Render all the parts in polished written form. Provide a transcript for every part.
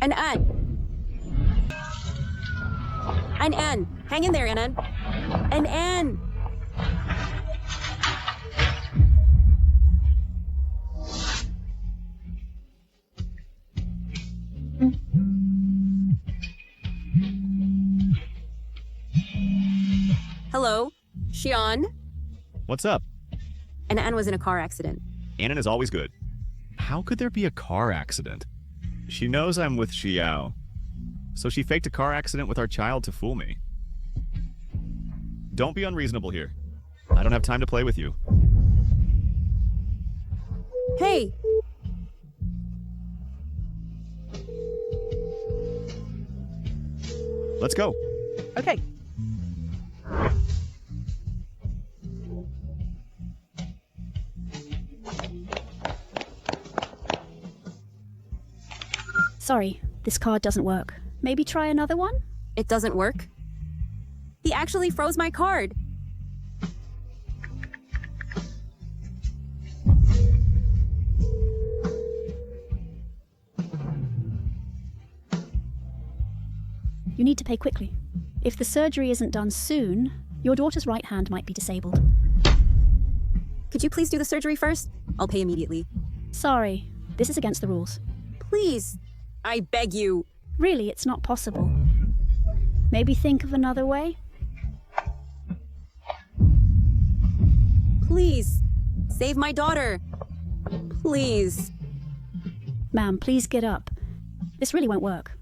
And Ann. Hang in there, Ann. And Ann. Hello, Xian. What's up? And Ann was in a car accident. Annan is always good. How could there be a car accident? She knows I'm with Xiao. So she faked a car accident with our child to fool me. Don't be unreasonable here. I don't have time to play with you. Hey! Let's go. Okay. Sorry, this card doesn't work. Maybe try another one? It doesn't work? He actually froze my card. You need to pay quickly. If the surgery isn't done soon, your daughter's right hand might be disabled. Could you please do the surgery first? I'll pay immediately. Sorry, this is against the rules. Please, I beg you. Really, it's not possible. Maybe think of another way? Please, save my daughter. Please. Ma'am, please get up. This really won't work.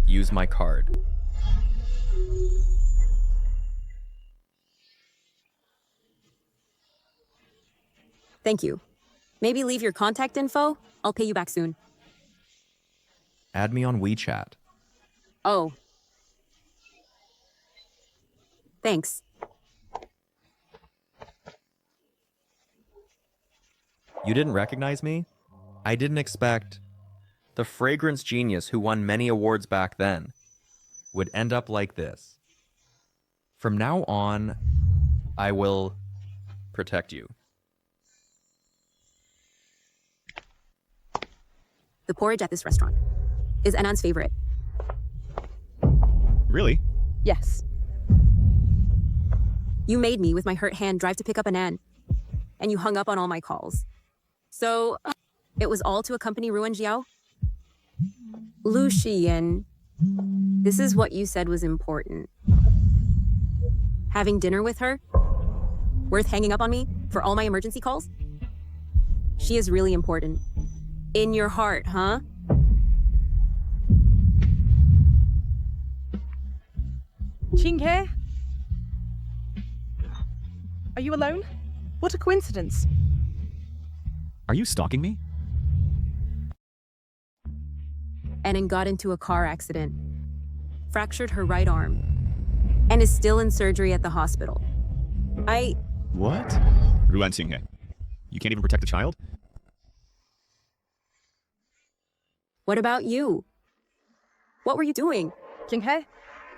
Use my card. Thank you. Maybe leave your contact info? I'll pay you back soon. Add me on WeChat. Oh. Thanks. You didn't recognize me? I didn't expect the fragrance genius who won many awards back then would end up like this. From now on, I will protect you. The porridge at this restaurant is Anan's favorite. Really? Yes. You made me, with my hurt hand, drive to pick up Anan. And you hung up on all my calls. So, it was all to accompany Ruan Jiao? Lu Xian, this is what you said was important. Having dinner with her? Worth hanging up on me for all my emergency calls? She is really important. In your heart, huh? Qinghe? Are you alone? What a coincidence. Are you stalking me? Anan got into a car accident, fractured her right arm, and is still in surgery at the hospital. What? Ruan Xinghe. You can't even protect a child? What about you? What were you doing? Qinghe,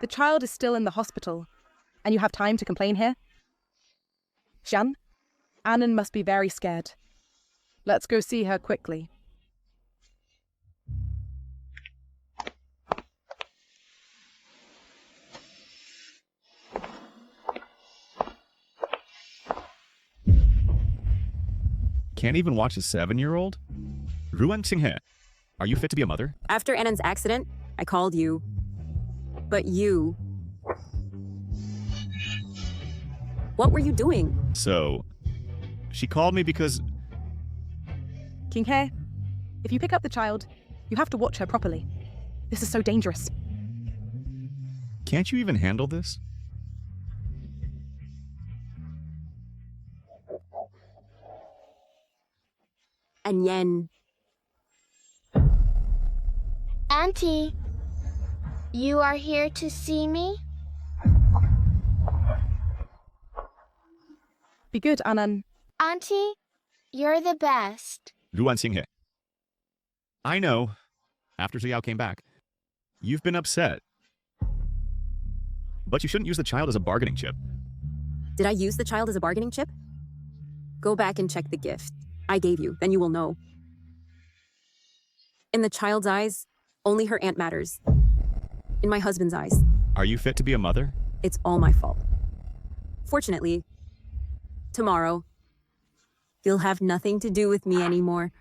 the child is still in the hospital, and you have time to complain here? Xian, Annan must be very scared. Let's go see her quickly. Can't even watch a 7-year-old? Ruan Xinghe, are you fit to be a mother? After Anan's accident, I called you. But you... What were you doing? So, she called me because... Qinghe, if you pick up the child, you have to watch her properly. This is so dangerous. Can't you even handle this? And Yen. Auntie, you are here to see me? Be good, Annan. Auntie, you're the best. Ruan Xinghe. I know. After Xiao came back. You've been upset. But you shouldn't use the child as a bargaining chip. Did I use the child as a bargaining chip? Go back and check the gift I gave you, then you will know. In the child's eyes, only her aunt matters. In my husband's eyes, Are you fit to be a mother? it's all my fault. Fortunately, tomorrow, you'll have nothing to do with me anymore.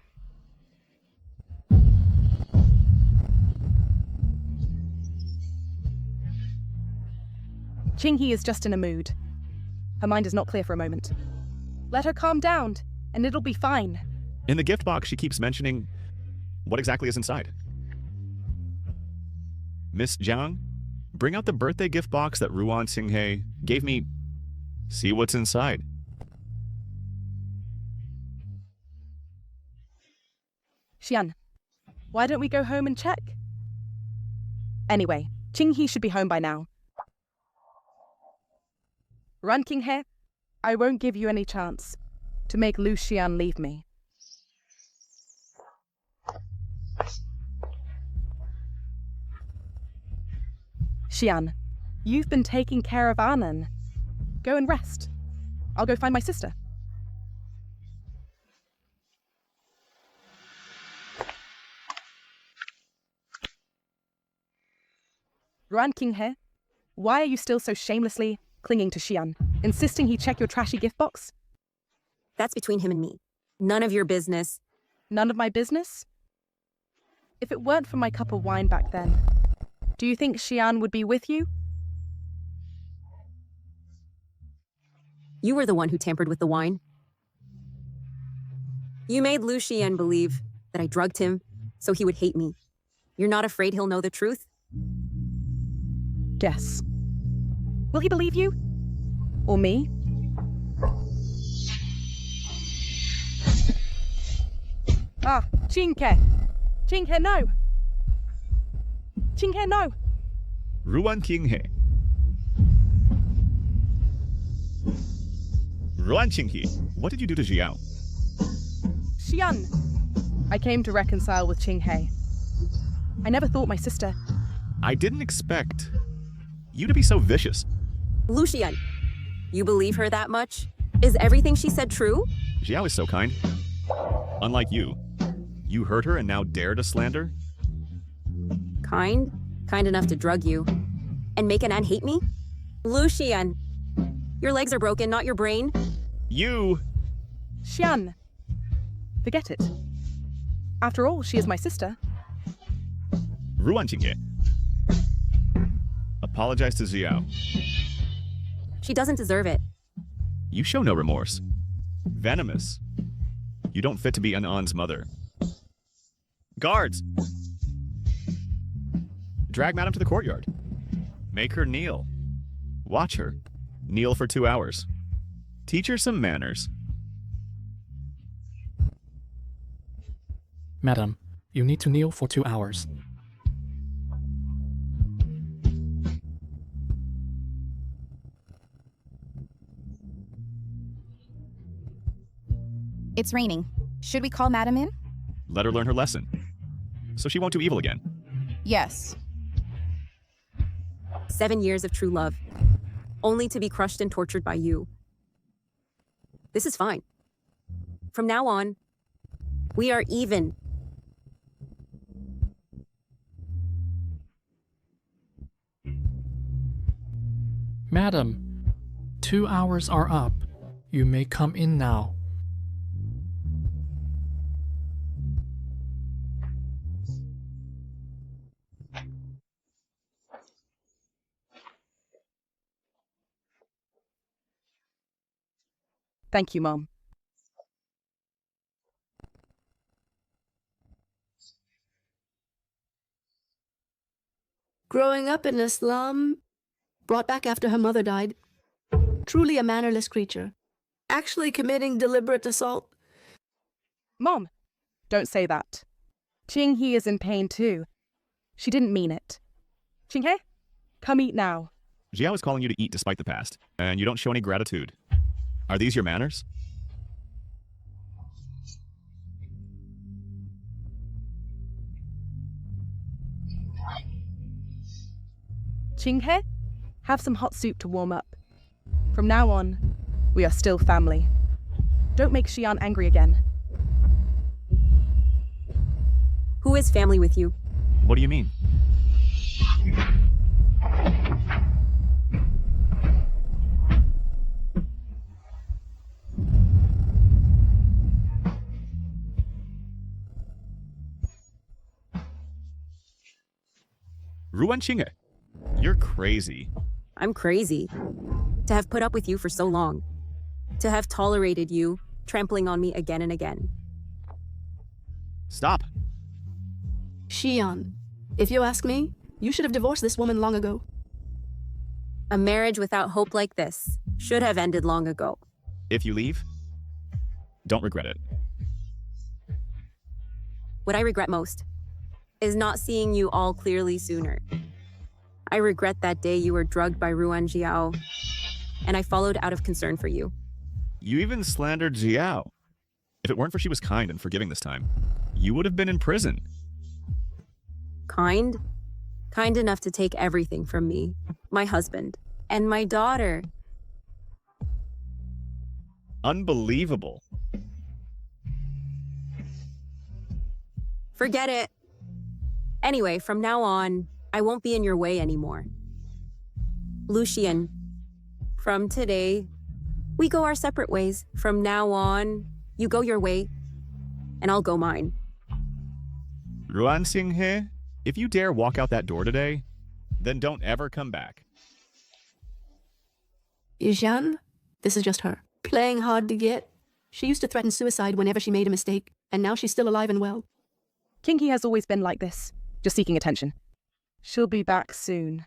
Qinghe is just in a mood. Her mind is not clear for a moment. Let her calm down, and it'll be fine. In the gift box, she keeps mentioning what exactly is inside. Miss Jiang, bring out the birthday gift box that Ruan Xinghe gave me. See what's inside. Xian, why don't we go home and check? Anyway, Qinghe should be home by now. Run, Qinghe. I won't give you any chance to make Lu Xian leave me. Xian, you've been taking care of Annan. Go and rest. I'll go find my sister. Ruan Qinghe, why are you still so shamelessly clinging to Xian, insisting he check your trashy gift box? That's between him and me. None of your business. None of my business? If it weren't for my cup of wine back then, do you think Xian would be with you? You were the one who tampered with the wine. You made Lu Xian believe that I drugged him so he would hate me. You're not afraid he'll know the truth? Yes. Will he believe you? Or me? Ah, Qinghe! Qinghe, no! Qinghe, no! Ruan Qinghe. Ruan Qinghe, what did you do to Xiao? Xian! I came to reconcile with Qinghe. I never thought my sister... I didn't expect you to be so vicious. Lu Xian, you believe her that much? Is everything she said true? Xiao is so kind. Unlike you. You hurt her and now dare to slander? Kind? Kind enough to drug you. And make Anan hate me? Lu Xian, your legs are broken, not your brain. You! Xian! Forget it. After all, she is my sister. Ruan Qinghe. Apologize to Xiao. She doesn't deserve it. You show no remorse. Venomous. You don't fit to be Anan's mother. Guards! Drag Madam to the courtyard. Make her kneel. Watch her. Kneel for 2 hours. Teach her some manners. Madam, you need to kneel for 2 hours. It's raining. Should we call Madam in? Let her learn her lesson. So she won't do evil again. Yes. 7 years of true love, only to be crushed and tortured by you. This is fine. From now on, we are even. Madam, 2 hours are up. You may come in now. Thank you, Mom. Growing up in a slum, brought back after her mother died. Truly a mannerless creature. Actually committing deliberate assault. Mom, don't say that. Qinghe is in pain too. She didn't mean it. Qinghe, come eat now. Xiao is calling you to eat despite the past, and you don't show any gratitude. Are these your manners? Qinghe, have some hot soup to warm up. From now on, we are still family. Don't make Xian angry again. Who is family with you? What do you mean? Ruan Qinghe, you're crazy. I'm crazy. To have put up with you for so long. To have tolerated you, trampling on me again and again. Stop. Xian, if you ask me, you should have divorced this woman long ago. A marriage without hope like this should have ended long ago. If you leave, don't regret it. What I regret most is not seeing you all clearly sooner. I regret that day you were drugged by Ruan Jiao, and I followed out of concern for you. You even slandered Jiao. If it weren't for she was kind and forgiving this time, you would have been in prison. Kind? Kind enough to take everything from me, my husband, and my daughter. Unbelievable. Forget it. Anyway, from now on, I won't be in your way anymore. Lucian, from today, we go our separate ways. From now on, you go your way, and I'll go mine. Ruan Qinghe, if you dare walk out that door today, then don't ever come back. Xian, this is just her. Playing hard to get. She used to threaten suicide whenever she made a mistake, and now she's still alive and well. Kinky has always been like this, just seeking attention. She'll be back soon.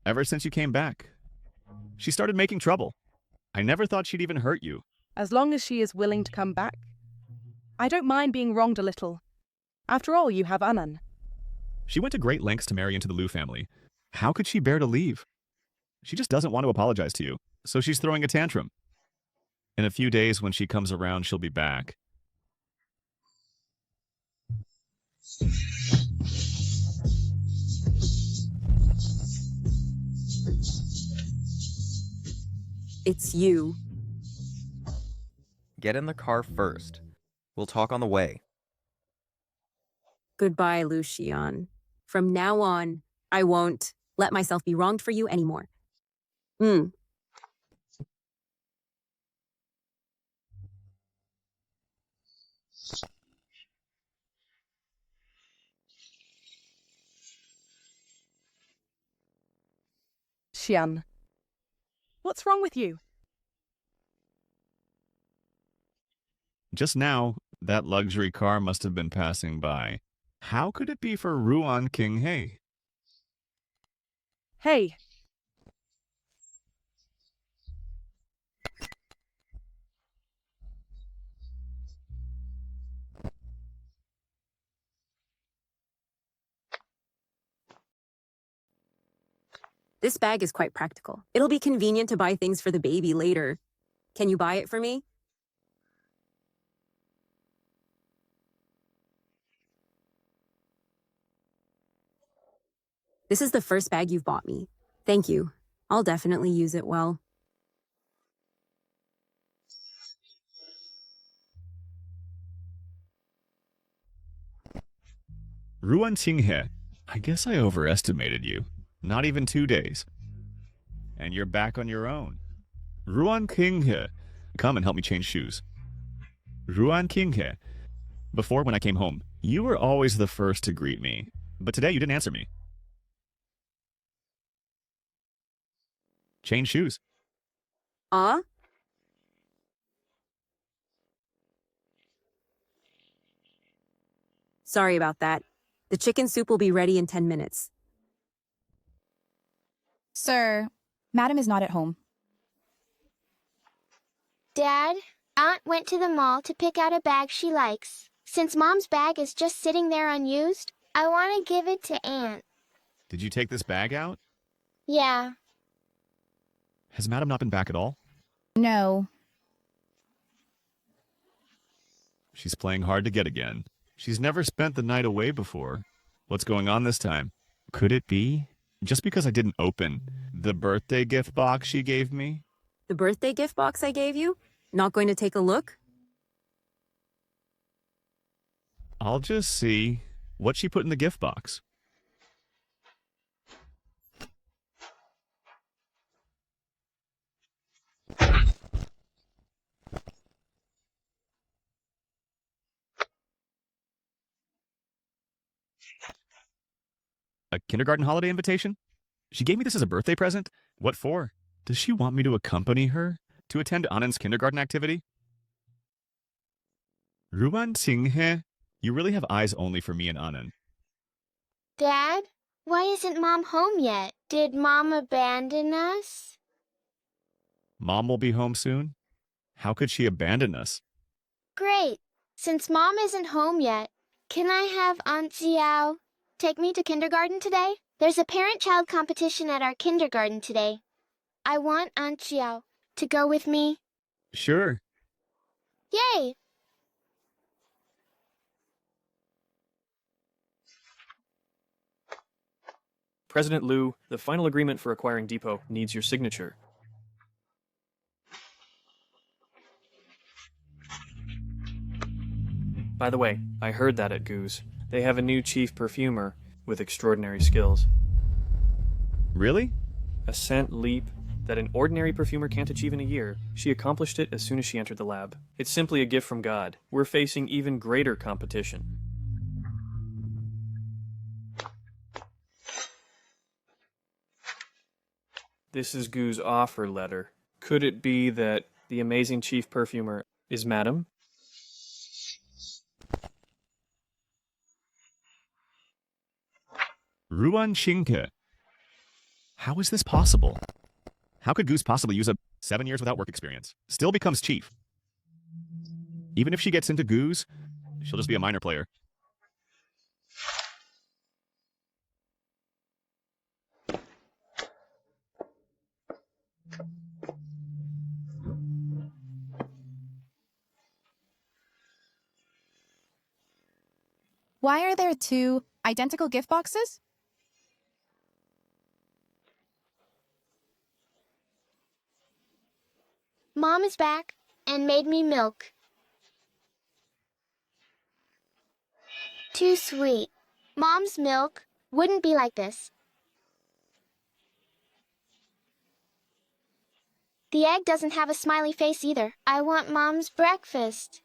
Ever since you came back, she started making trouble. I never thought she'd even hurt you. As long as she is willing to come back. I don't mind being wronged a little. After all, you have Anan. She went to great lengths to marry into the Liu family. How could she bear to leave? She just doesn't want to apologize to you, so she's throwing a tantrum. In a few days, when she comes around, she'll be back. It's you. Get in the car first. We'll talk on the way. Goodbye, Lucian. From now on, I won't let myself be wronged for you anymore. Xian. What's wrong with you? Just now, that luxury car must have been passing by. How could it be for Ruan Qinghe? Hey. This bag is quite practical. It'll be convenient to buy things for the baby later. Can you buy it for me? This is the first bag you've bought me. Thank you. I'll definitely use it well. Ruan Qinghe, I guess I overestimated you. Not even 2 days. And you're back on your own. Ruan Qinghe, come and help me change shoes. Ruan Qinghe, before when I came home, you were always the first to greet me. But today you didn't answer me. Change shoes. Sorry about that. The chicken soup will be ready in 10 minutes. Sir, Madam is not at home. Dad, Aunt went to the mall to pick out a bag she likes. Since Mom's bag is just sitting there unused, I want to give it to Aunt. Did you take this bag out? Yeah. Has Madam not been back at all? No. She's playing hard to get again. She's never spent the night away before. What's going on this time? Could it be? Just because I didn't open the birthday gift box she gave me? The birthday gift box I gave you? Not going to take a look? I'll just see what she put in the gift box. A kindergarten holiday invitation? She gave me this as a birthday present? What for? Does she want me to accompany her to attend Anand's kindergarten activity? Ruan Qinghe, you really have eyes only for me and Anand. Dad, why isn't Mom home yet? Did Mom abandon us? Mom will be home soon? How could she abandon us? Great. Since Mom isn't home yet, can I have Aunt Xiao take me to kindergarten today? There's a parent-child competition at our kindergarten today. I want Aunt Xiao to go with me. Sure. Yay! President Liu, the final agreement for acquiring Depot needs your signature. By the way, I heard that at Goose. They have a new chief perfumer with extraordinary skills. Really? A scent leap that an ordinary perfumer can't achieve in a year. She accomplished it as soon as she entered the lab. It's simply a gift from God. We're facing even greater competition. This is Goo's offer letter. Could it be that the amazing chief perfumer is Madam? Ruan Qinghe. How is this possible? How could Goose possibly use up 7 years without work experience? Still becomes chief. Even if she gets into Goose, she'll just be a minor player. Why are there 2 identical gift boxes? Mom is back and made me milk. Too sweet. Mom's milk wouldn't be like this. The egg doesn't have a smiley face either. I want Mom's breakfast.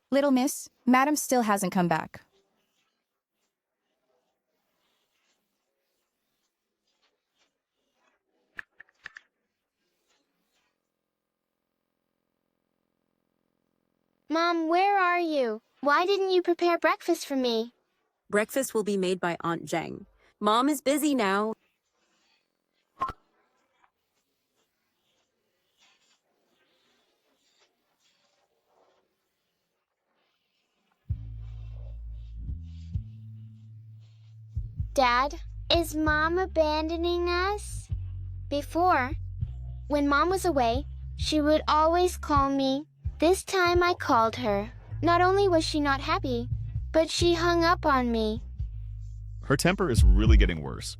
Little miss, Madam still hasn't come back. Mom, where are you? Why didn't you prepare breakfast for me? Breakfast will be made by Aunt Zheng. Mom is busy now. Dad, is Mom abandoning us? Before, when Mom was away, she would always call me. This time I called her. Not only was she not happy, but she hung up on me. Her temper is really getting worse.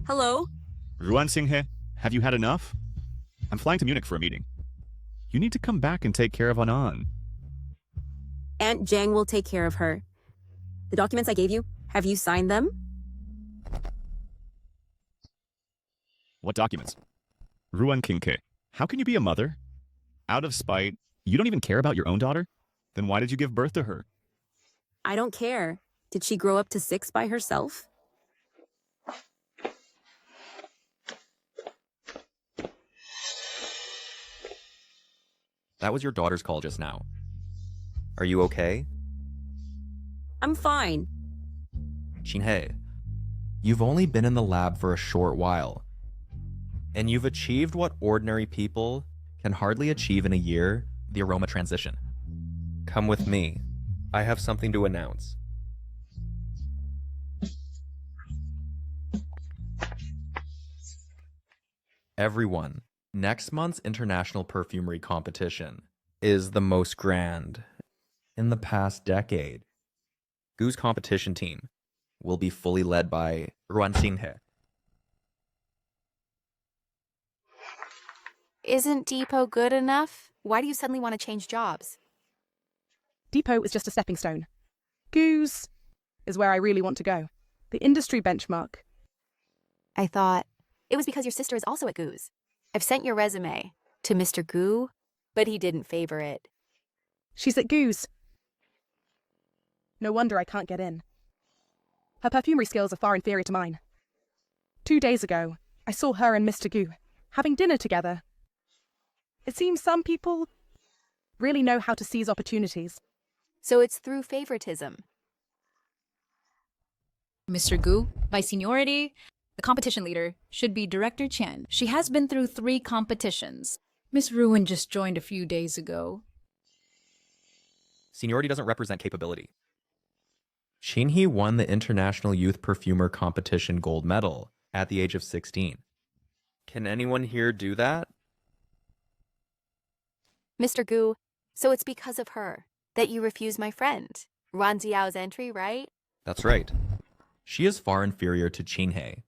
Hello? Ruan Qinghe, have you had enough? I'm flying to Munich for a meeting. You need to come back and take care of Anand. Aunt Zhang will take care of her. The documents I gave you, have you signed them? What documents? Ruan Qinghe, how can you be a mother? Out of spite, you don't even care about your own daughter? Then why did you give birth to her? I don't care. Did she grow up to 6 by herself? That was your daughter's call just now. Are you okay? I'm fine. Qinghe, you've only been in the lab for a short while. And you've achieved what ordinary people can hardly achieve in a year, the aroma transition. Come with me. I have something to announce. Everyone, next month's International Perfumery Competition is the most grand in the past decade. Goo's competition team will be fully led by Ruan Xinghe. Isn't Depot good enough? Why do you suddenly want to change jobs? Depot is just a stepping stone. Goose is where I really want to go. The industry benchmark. I thought it was because your sister is also at Goo's. I've sent your resume to Mr. Goo, but he didn't favor it. She's at Goose. No wonder I can't get in. Her perfumery skills are far inferior to mine. 2 days ago, I saw her and Mr. Goo having dinner together. It seems some people really know how to seize opportunities. So it's through favoritism. Mr. Gu, by seniority, the competition leader should be Director Chen. She has been through 3 competitions. Miss Ruin just joined a few days ago. Seniority doesn't represent capability. Xinhe won the International Youth Perfumer Competition gold medal at the age of 16. Can anyone here do that? Mr. Gu, so it's because of her that you refuse my friend Ran Ziao's entry, right? That's right. She is far inferior to Qinghe.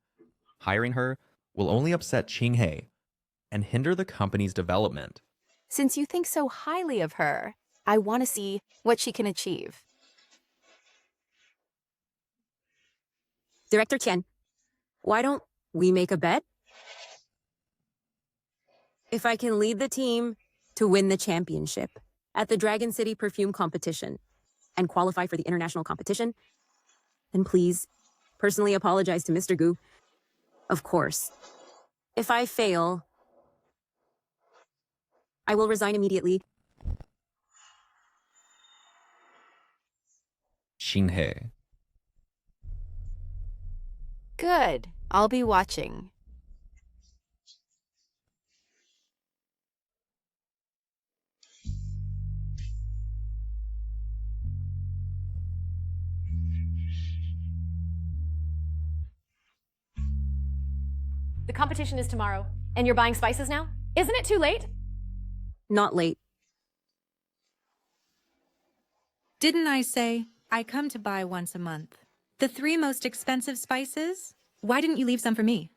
Hiring her will only upset Qinghe and hinder the company's development. Since you think so highly of her, I want to see what she can achieve. Director Chen, why don't we make a bet? If I can lead the team to win the championship at the Dragon City Perfume Competition and qualify for the international competition, then please personally apologize to Mr. Gu. Of course. If I fail, I will resign immediately. Xinghe. Good. I'll be watching. The competition is tomorrow, and you're buying spices now? Isn't it too late? Not late. Didn't I say I come to buy once a month? The 3 most expensive spices? Why didn't you leave some for me?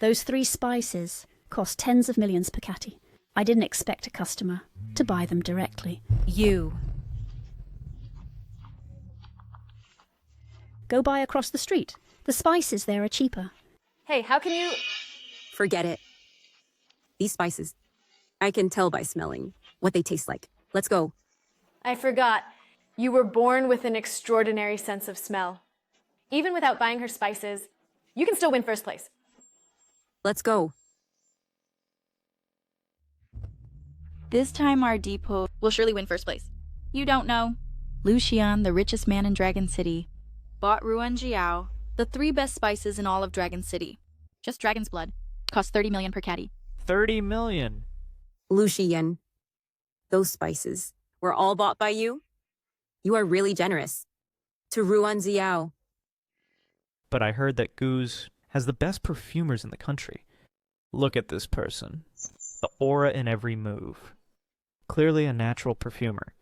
Those 3 spices cost tens of millions per catty. I didn't expect a customer to buy them directly. You. Go buy across the street. The spices there are cheaper. Hey, how can you... Forget it. These spices, I can tell by smelling what they taste like. Let's go. I forgot. You were born with an extraordinary sense of smell. Even without buying her spices, you can still win first place. Let's go. This time our depot will surely win first place. You don't know. Lucian, the richest man in Dragon City, bought Ruan Jiao, the 3 best spices in all of Dragon City. Just dragon's blood. Cost 30 million per caddy. 30 million? Lucian, those spices were all bought by you? You are really generous. To Ruan Ziao. But I heard that Goose has the best perfumers in the country. Look at this person. The aura in every move. Clearly a natural perfumer.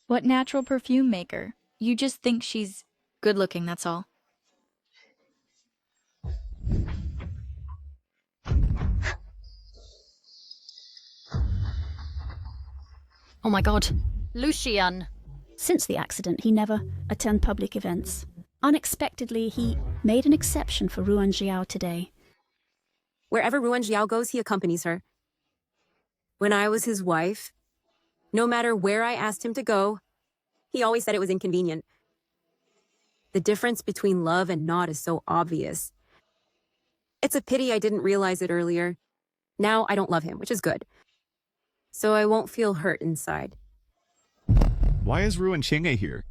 What natural perfume maker? You just think she's good looking, that's all. Oh my god. Lucian! Since the accident, he never attended public events. Unexpectedly, he made an exception for Ruan Jiao today. Wherever Ruan Jiao goes, he accompanies her. When I was his wife, no matter where I asked him to go, he always said it was inconvenient. The difference between love and not is so obvious. It's a pity I didn't realize it earlier. Now I don't love him, which is good. So I won't feel hurt inside. Why is Ruan Qinghe here?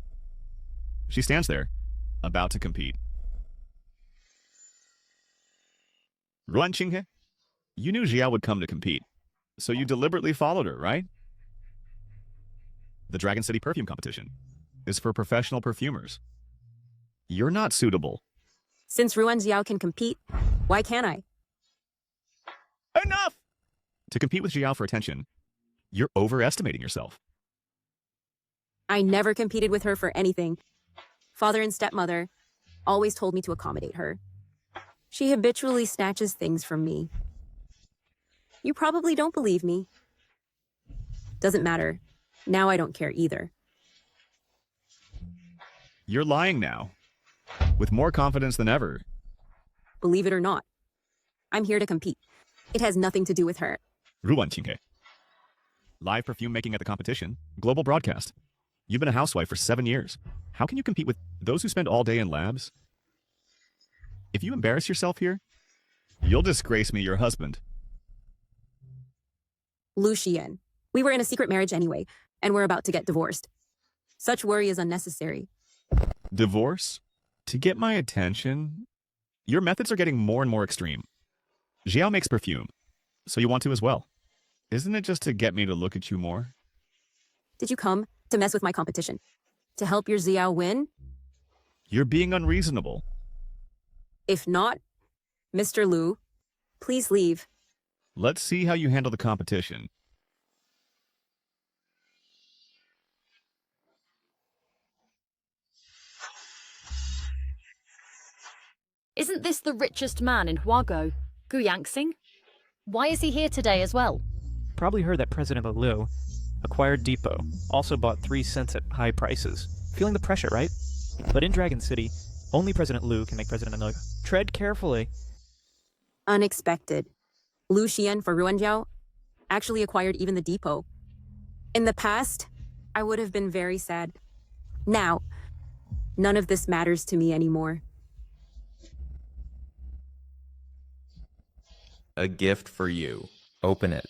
She stands there, about to compete. Ruan Qinghe, you knew Jiao would come to compete, so you deliberately followed her, right? The Dragon City Perfume Competition is for professional perfumers. You're not suitable. Since Ruan Jiao can compete, why can't I? Enough! To compete with Jiao for attention, you're overestimating yourself. I never competed with her for anything. Father and stepmother, always told me to accommodate her. She habitually snatches things from me. You probably don't believe me. Doesn't matter. Now I don't care either. You're lying now. With more confidence than ever. Believe it or not. I'm here to compete. It has nothing to do with her. Ruan Qinghe. Live perfume making at the competition. Global broadcast. You've been a housewife for 7 years. How can you compete with those who spend all day in labs? If you embarrass yourself here, you'll disgrace me, your husband. Lucien. We were in a secret marriage anyway, and we're about to get divorced. Such worry is unnecessary. Divorce? To get my attention? Your methods are getting more and more extreme. Xiao makes perfume, so you want to as well. Isn't it just to get me to look at you more? Did you come to mess with my competition? To help your Xiao win? You're being unreasonable. If not, Mr. Liu, please leave. Let's see how you handle the competition. Isn't this the richest man in Huago, Gu Yangxing? Why is he here today as well? Probably heard that President Liu acquired Depot, also bought 3 cents at high prices. Feeling the pressure, right? But in Dragon City, only President Liu can make President Liu. Tread carefully. Unexpected. Lu Xian for Ruanjiao actually acquired even the depot. In the past, I would have been very sad. Now, none of this matters to me anymore. A gift for you. Open it.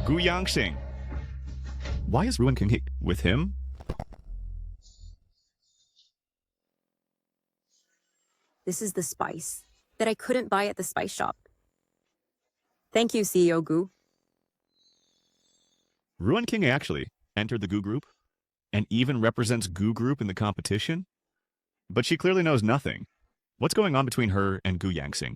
Gu Yangxing. Why is Ruan King with him? This is the spice that I couldn't buy at the spice shop. Thank you, CEO Gu. Ruan King actually entered the Gu Group and even represents Gu Group in the competition? But she clearly knows nothing. What's going on between her and Gu Yangxing?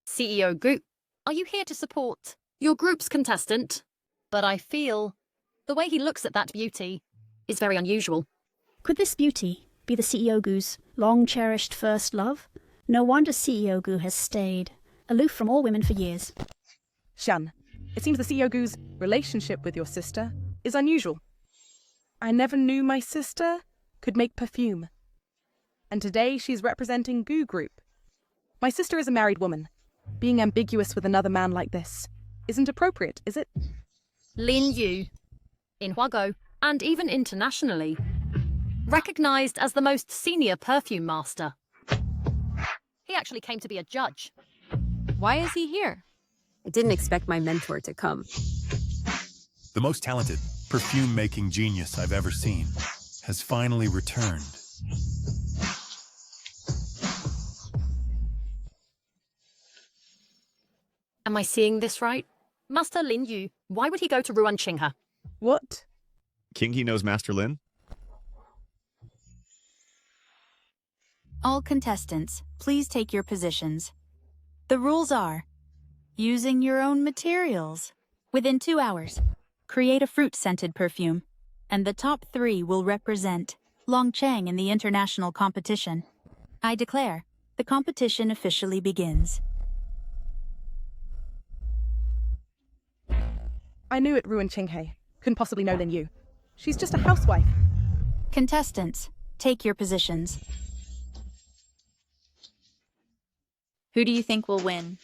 CEO Gu, are you here to support your group's contestant? But I feel the way he looks at that beauty is very unusual. Could this beauty be the CEO Gu's long-cherished first love? No wonder CEO Gu has stayed aloof from all women for years. Shan, it seems the CEO Gu's relationship with your sister is unusual. I never knew my sister could make perfume. And today she's representing Gu Group. My sister is a married woman. Being ambiguous with another man like this isn't appropriate, is it? Lin Yu, in Huago, and even internationally, recognized as the most senior perfume master. He actually came to be a judge. Why is he here? I didn't expect my mentor to come. The most talented perfume-making genius I've ever seen has finally returned. Am I seeing this right? Master Lin Yu, why would he go to Ruan Qinghe? What? King he knows Master Lin? All contestants, please take your positions. The rules are using your own materials. Within 2 hours, create a fruit-scented perfume, and the top 3 will represent Longcheng in the international competition. I declare, the competition officially begins. I knew it Ruan Qinghe. Couldn't possibly know Lin Yu. She's just a housewife. Contestants, take your positions. Who do you think will win?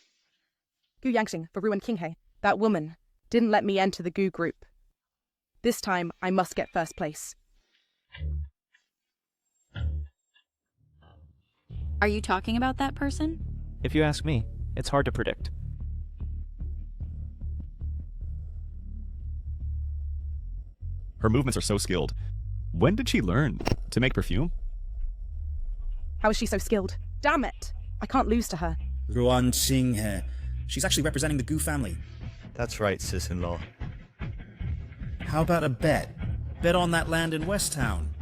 Gu Yangxing for Ruan Qinghe. That woman didn't let me enter the Gu Group. This time, I must get first place. Are you talking about that person? If you ask me, it's hard to predict. Her movements are so skilled. When did she learn to make perfume? How is she so skilled? Damn it! I can't lose to her. Ruan Qinghe. She's actually representing the Gu family. That's right, sis-in-law. How about a bet? Bet on that land in West Town.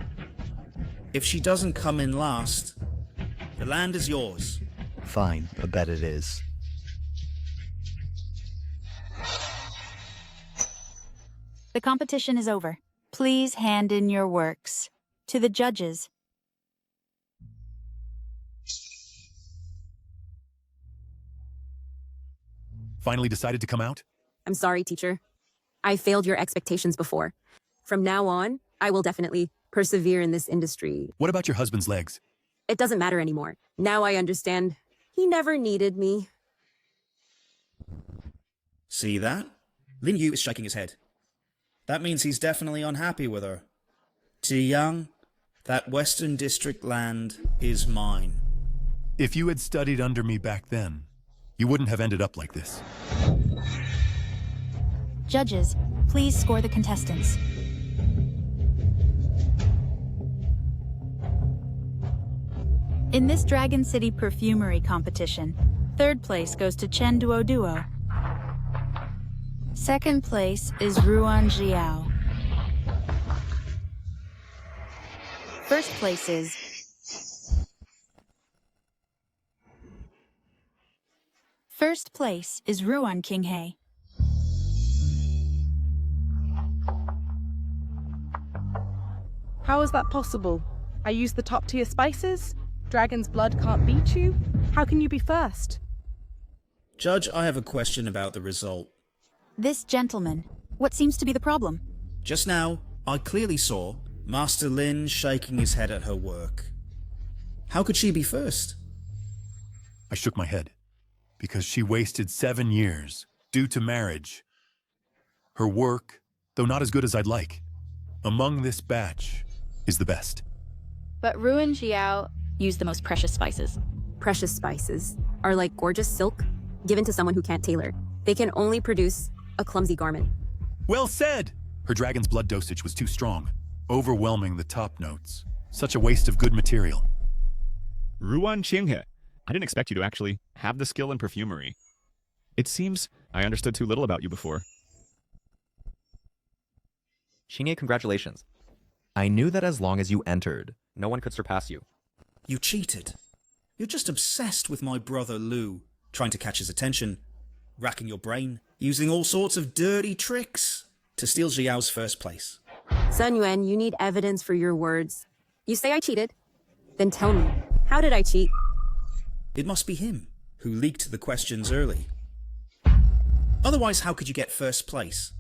If she doesn't come in last, the land is yours. Fine, a bet it is. The competition is over. Please hand in your works. To the judges. Finally decided to come out? I'm sorry, teacher. I failed your expectations before. From now on, I will definitely persevere in this industry. What about your husband's legs? It doesn't matter anymore. Now I understand. He never needed me. See that? Lin Yu is shaking his head. That means he's definitely unhappy with her. Ji Yang, that Western District land is mine. If you had studied under me back then, you wouldn't have ended up like this. Judges, please score the contestants. In this Dragon City perfumery competition, third place goes to Chen Duo Duo. Second place is Ruan Jiao. First place is Ruan Qinghe. How is that possible? I used the top tier spices? Dragon's blood can't beat you? How can you be first? Judge, I have a question about the result. This gentleman, what seems to be the problem? Just now, I clearly saw Master Lin shaking his head at her work. How could she be first? I shook my head, because she wasted 7 years due to marriage. Her work, though not as good as I'd like, among this batch is the best. But Ruan Jiao used the most precious spices. Precious spices are like gorgeous silk given to someone who can't tailor. They can only produce a clumsy garment. Well said! Her dragon's blood dosage was too strong, overwhelming the top notes. Such a waste of good material. Ruan Qinghe, I didn't expect you to actually have the skill in perfumery. It seems I understood too little about you before. Xingye, congratulations. I knew that as long as you entered, no one could surpass you. You cheated. You're just obsessed with my brother Lu, trying to catch his attention, racking your brain, using all sorts of dirty tricks to steal Xiao's first place. Sun Yuan, you need evidence for your words. You say I cheated? Then tell me, how did I cheat? It must be him who leaked the questions early. Otherwise, how could you get first place?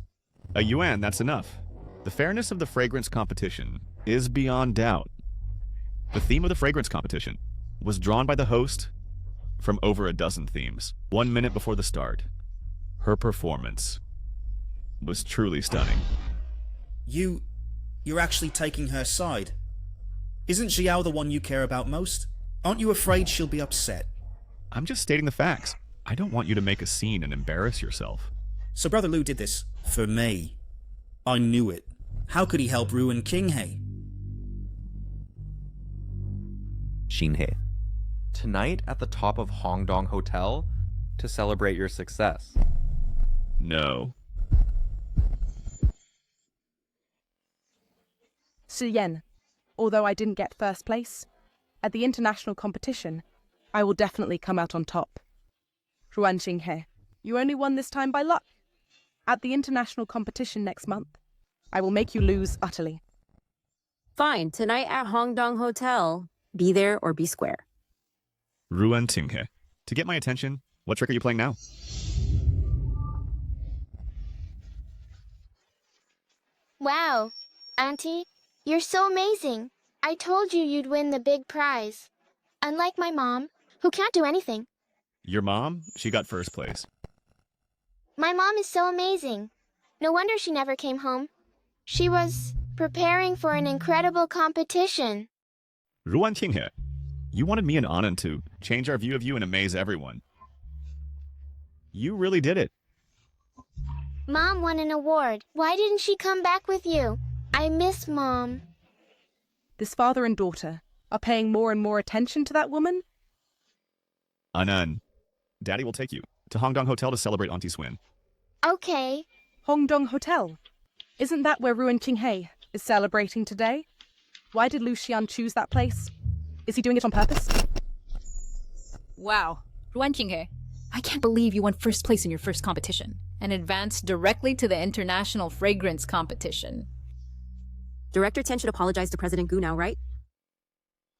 A yuan, that's enough. The fairness of the fragrance competition is beyond doubt. The theme of the fragrance competition was drawn by the host from over a dozen themes. 1 minute before the start, her performance was truly stunning. You're actually taking her side. Isn't Xiao the one you care about most? Aren't you afraid she'll be upset? I'm just stating the facts. I don't want you to make a scene and embarrass yourself. So Brother Lu did this for me. I knew it. How could he help ruin Qinghe? Xinghe, tonight at the top of Hongdong Hotel to celebrate your success. No. Shi Yan, although I didn't get first place, at the international competition, I will definitely come out on top. Ruan Qinghe, you only won this time by luck. At the international competition next month, I will make you lose utterly. Fine, tonight at Hongdong Hotel. Be there or be square. Ruan Qinghe, to get my attention, what trick are you playing now? Wow, Auntie, you're so amazing. I told you you'd win the big prize. Unlike my mom, who can't do anything. Your mom? She got first place. My mom is so amazing. No wonder she never came home. She was preparing for an incredible competition. Ruan Qinghe, you wanted me and Anand to change our view of you and amaze everyone. You really did it. Mom won an award. Why didn't she come back with you? I miss Mom. This father and daughter are paying more and more attention to that woman? Anand, Daddy will take you to Hongdong Hotel to celebrate Auntie's win. Okay. Hongdong Hotel? Isn't that where Ruan Qinghe is celebrating today? Why did Lu Xian choose that place? Is he doing it on purpose? Wow, Ruan Qinghe, I can't believe you won first place in your first competition and advanced directly to the international fragrance competition. Director Tian should apologize to President Gu now, right?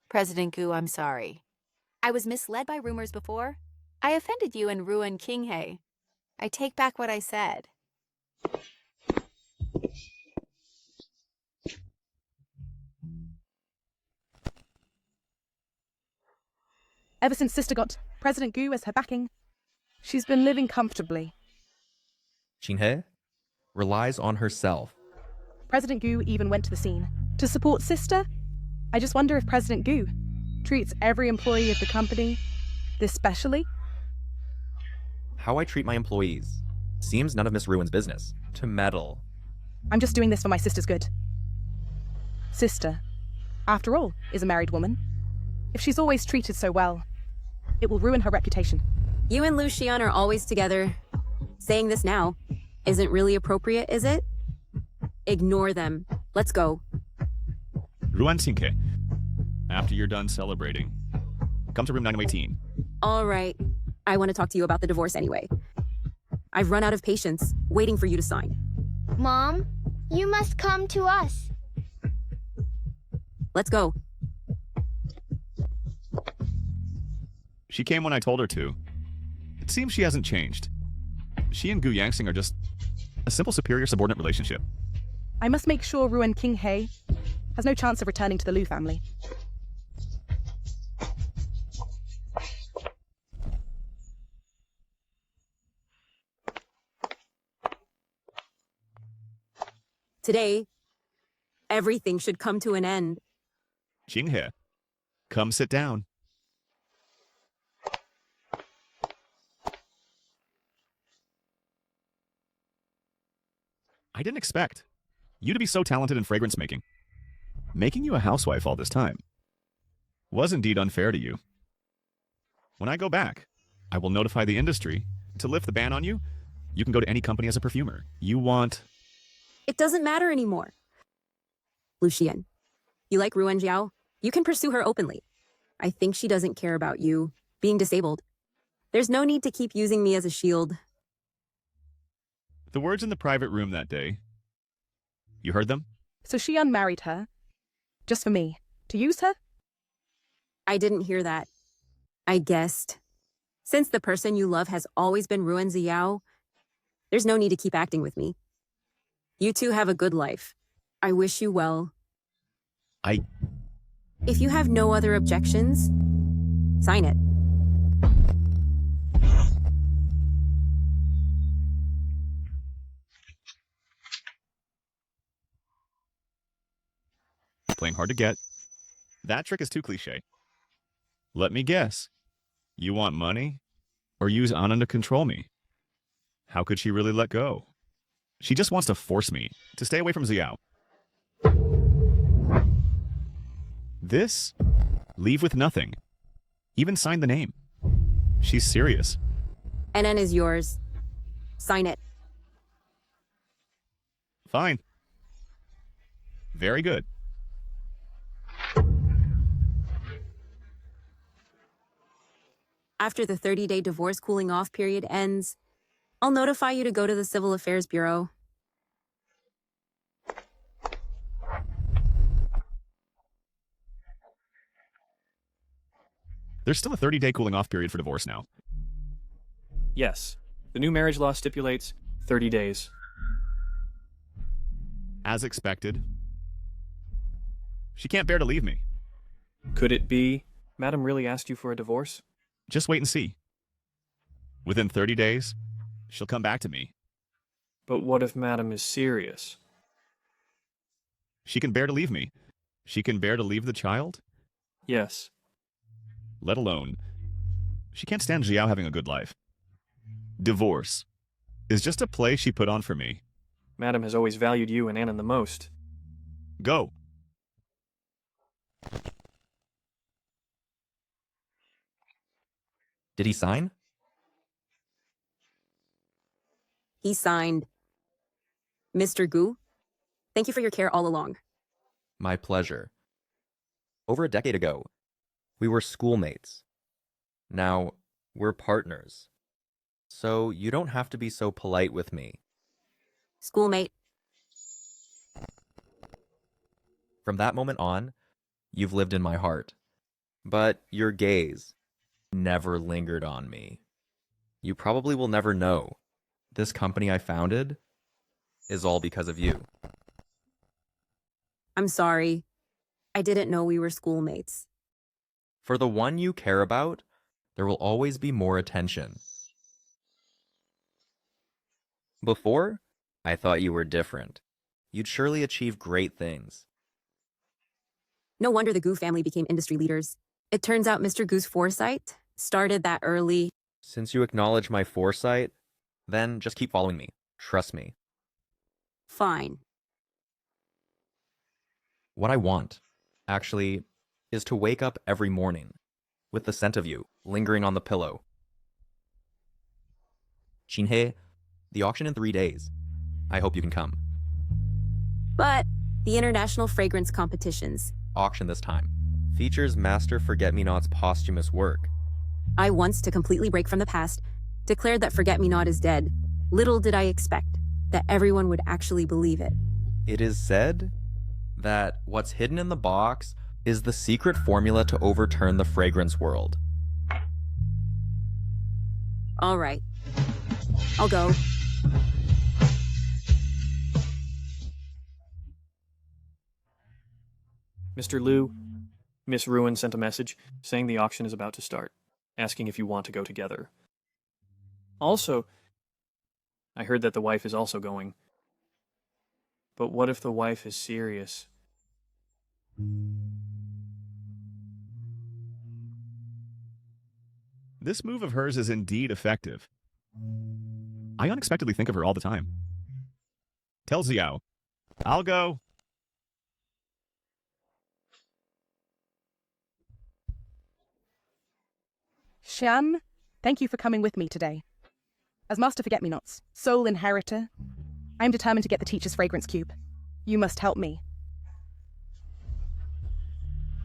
President Gu, I'm sorry. I was misled by rumors before. I offended you and ruined Qinghe. I take back what I said. Ever since Sister got President Gu as her backing, she's been living comfortably. Qinghe relies on herself. President Gu even went to the scene to support Sister. I just wonder if President Gu treats every employee of the company this specially. How I treat my employees seems none of Miss Ruin's business. To meddle. I'm just doing this for my sister's good. Sister, after all, is a married woman. If she's always treated so well, it will ruin her reputation. You and Lucian are always together. Saying this now isn't really appropriate, is it? Ignore them. Let's go. Ruan Xinghe, after you're done celebrating, come to room 918. All right. I want to talk to you about the divorce anyway. I've run out of patience, waiting for you to sign. Mom, you must come to us. Let's go. She came when I told her to. It seems she hasn't changed. She and Gu Yangxing are just a simple superior-subordinate relationship. I must make sure Ruan Qinghe has no chance of returning to the Liu family. Today, everything should come to an end. Qinghe, come sit down. I didn't expect you to be so talented in fragrance making. Making you a housewife all this time was indeed unfair to you. When I go back, I will notify the industry to lift the ban on you. You can go to any company as a perfumer. You want... It doesn't matter anymore. Lucian, you like Ruan Jiao? You can pursue her openly. I think she doesn't care about you being disabled. There's no need to keep using me as a shield. The words in the private room that day, you heard them? So she unmarried her, just for me, to use her? I didn't hear that. I guessed. Since the person you love has always been Ruan Ziao, there's no need to keep acting with me. You two have a good life. I wish you well. If you have no other objections, sign it. Playing hard to get. That trick is too cliche. Let me guess. You want money? Or use Anna to control me? How could she really let go? She just wants to force me to stay away from Xiao. This? Leave with nothing. Even sign the name. She's serious. NN is yours. Sign it. Fine. Very good. After the 30-day divorce cooling off period ends, I'll notify you to go to the Civil Affairs Bureau. There's still a 30-day cooling off period for divorce now. Yes. The new marriage law stipulates 30 days. As expected. She can't bear to leave me. Could it be Madam really asked you for a divorce? Just wait and see. Within 30 days, she'll come back to me. But what if Madam is serious? She can bear to leave me. She can bear to leave the child? Yes. Let alone, she can't stand Xiao having a good life. Divorce is just a play she put on for me. Madam has always valued you and Annan the most. Go. Did he sign? He signed. Mr. Gu, thank you for your care all along. My pleasure. Over a decade ago, we were schoolmates. Now, we're partners. So you don't have to be so polite with me. Schoolmate. From that moment on, you've lived in my heart. But your gaze never lingered on me. You probably will never know. This company I founded is all because of you. I'm sorry. I didn't know we were schoolmates. For the one you care about, there will always be more attention. Before, I thought you were different. You'd surely achieve great things. No wonder the Gu family became industry leaders. It turns out Mr. Gu's foresight started that early. Since you acknowledge my foresight, then just keep following me. Trust me. Fine. What I want, actually, is to wake up every morning with the scent of you lingering on the pillow. Chinhe, the auction in 3 days. I hope you can come. But the international fragrance competitions. Auction this time. Features Master Forget-Me-Not's posthumous work. I once, to completely break from the past, declared that Forget-Me-Not is dead. Little did I expect that everyone would actually believe it. It is said that what's hidden in the box is the secret formula to overturn the fragrance world. All right. I'll go. Mr. Liu, Miss Ruin sent a message saying the auction is about to start, asking if you want to go together. Also, I heard that the wife is also going. But what if the wife is serious? This move of hers is indeed effective. I unexpectedly think of her all the time. Tell Xiao. I'll go. Xian, thank you for coming with me today. As Master Forget-Me-Not's sole inheritor, I'm determined to get the teacher's fragrance cube. You must help me.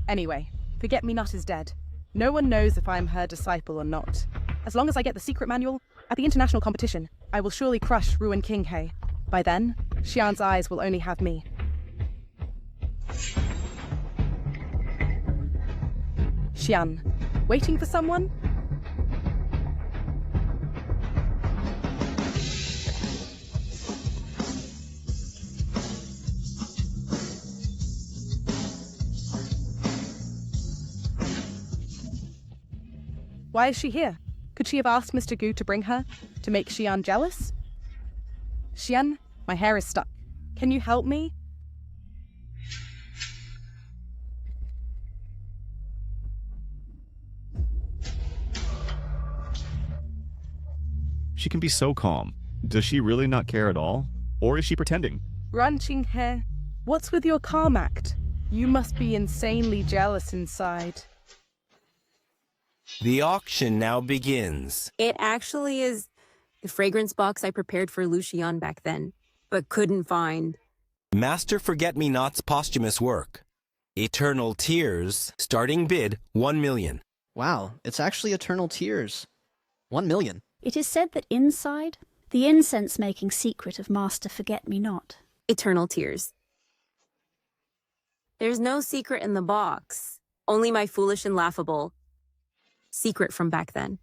Anyway, Forget-Me-Not is dead. No one knows if I'm her disciple or not. As long as I get the secret manual, at the international competition, I will surely crush Ruin Qinghe. By then, Xian's eyes will only have me. Xian, waiting for someone? Why is she here? Could she have asked Mr. Gu to bring her, to make Xian jealous? Xian, my hair is stuck. Can you help me? She can be so calm. Does she really not care at all? Or is she pretending? Ran Qinghe, what's with your calm act? You must be insanely jealous inside. The auction now begins. It actually is the fragrance box I prepared for Lucian back then, but couldn't find. Master Forget-Me-Not's posthumous work. Eternal Tears, starting bid 1 million. Wow, it's actually Eternal Tears. 1 million. It is said that inside, the incense-making secret of Master Forget-Me-Not. Eternal Tears. There's no secret in the box. Only my foolish and laughable secret from back then.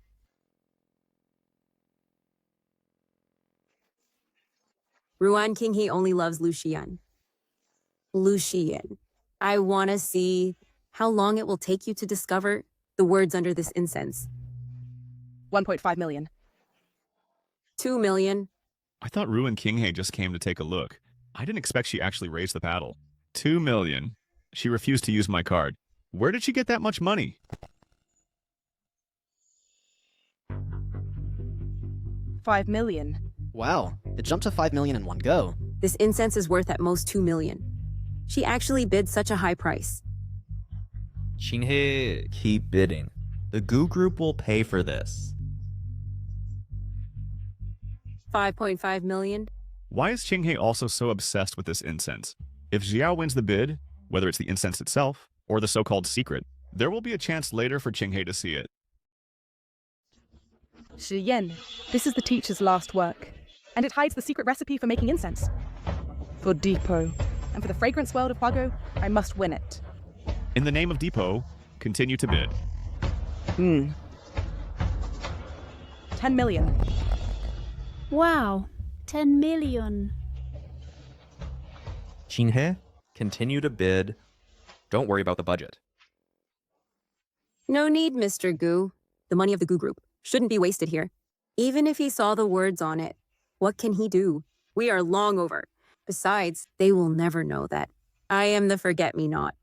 Ruan Qinghe only loves Lucian. Lucian. I want to see how long it will take you to discover the words under this incense. 1.5 million. 2 million. I thought Ruin Qinghe just came to take a look. I didn't expect she actually raised the paddle. 2 million. She refused to use my card. Where did she get that much money? 5 million. Wow, it jumped to 5 million in one go. This incense is worth at most 2 million. She actually bid such a high price. Chinhe, keep bidding. The Gu Group will pay for this. 5.5 million. Why is Qinghe also so obsessed with this incense? If Xiao wins the bid, whether it's the incense itself or the so-called secret, there will be a chance later for Qinghe to see it. Shi Yan, this is the teacher's last work, and it hides the secret recipe for making incense. For Depot, and for the fragrance world of Huago, I must win it. In the name of Depot, continue to bid. 10 million. Wow, 10 million. Chinhe, continue to bid. Don't worry about the budget. No need, Mr. Gu. The money of the Gu Group shouldn't be wasted here. Even if he saw the words on it, what can he do? We are long over. Besides, they will never know that I am the forget-me-not.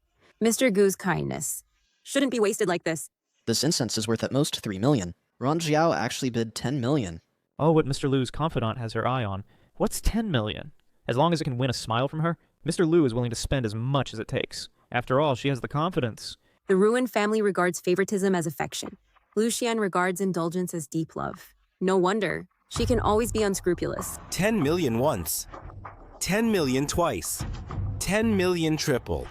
Mr. Gu's kindness shouldn't be wasted like this. This incense is worth at most 3 million. Ron Jiao actually bid 10 million. Oh, what Mr. Lu's confidant has her eye on. What's 10 million? As long as it can win a smile from her, Mr. Lu is willing to spend as much as it takes. After all, she has the confidence. The Ruin family regards favoritism as affection. Lucian regards indulgence as deep love. No wonder. She can always be unscrupulous. 10 million once. 10 million twice. 10 million triple.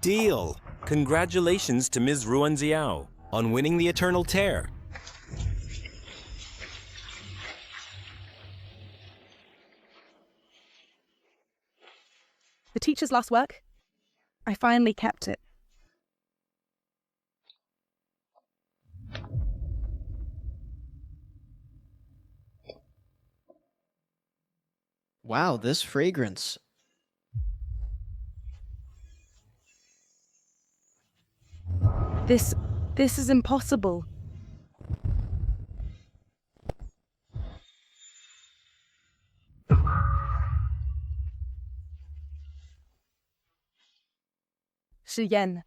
Deal. Congratulations to Ms. Ruan Xiao on winning the Eternal Tear. The teacher's last work? I finally kept it. Wow, this fragrance. This is impossible. Shi Yan,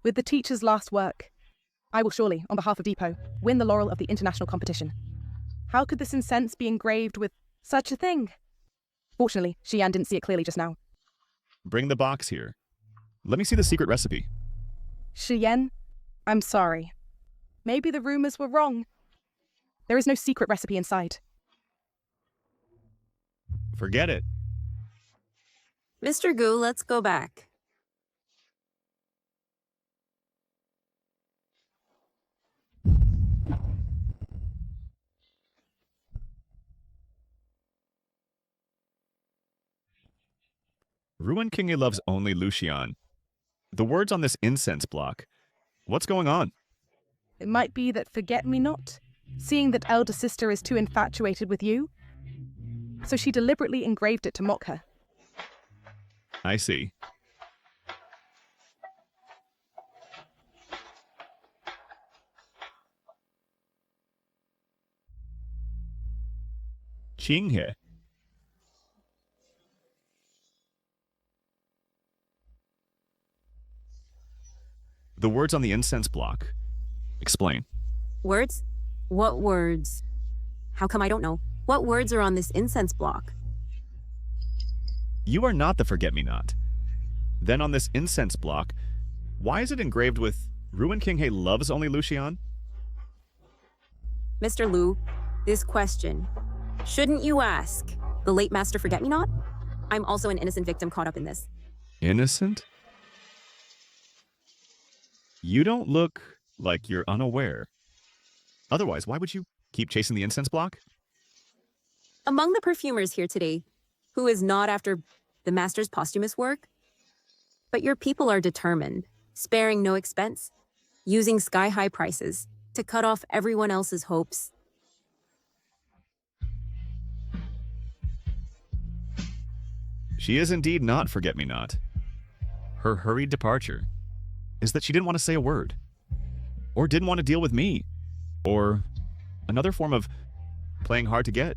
with the teacher's last work, I will surely, on behalf of Depot, win the laurel of the international competition. How could this incense be engraved with such a thing? Fortunately, Shi Yan didn't see it clearly just now. Bring the box here. Let me see the secret recipe. Shi Yan, I'm sorry. Maybe the rumors were wrong. There is no secret recipe inside. Forget it. Mr. Gu, let's go back. Ruan King loves only Lucian. The words on this incense block. What's going on? It might be that forget-me-not, seeing that elder sister is too infatuated with you. So she deliberately engraved it to mock her. I see. Qinghe. The words on the incense block. Explain. Words? What words? How come I don't know? What words are on this incense block? You are not the forget-me-not. Then on this incense block, why is it engraved with Ruan Qinghe loves only Lucian? Mr. Lu, this question. Shouldn't you ask the late Master Forget-Me-Not? I'm also an innocent victim caught up in this. Innocent? You don't look like you're unaware. Otherwise, why would you keep chasing the incense block? Among the perfumers here today, who is not after the Master's posthumous work? But your people are determined, sparing no expense, using sky-high prices to cut off everyone else's hopes. She is indeed not Forget-Me-Not. Her hurried departure is that she didn't want to say a word, or didn't want to deal with me, or another form of playing hard to get.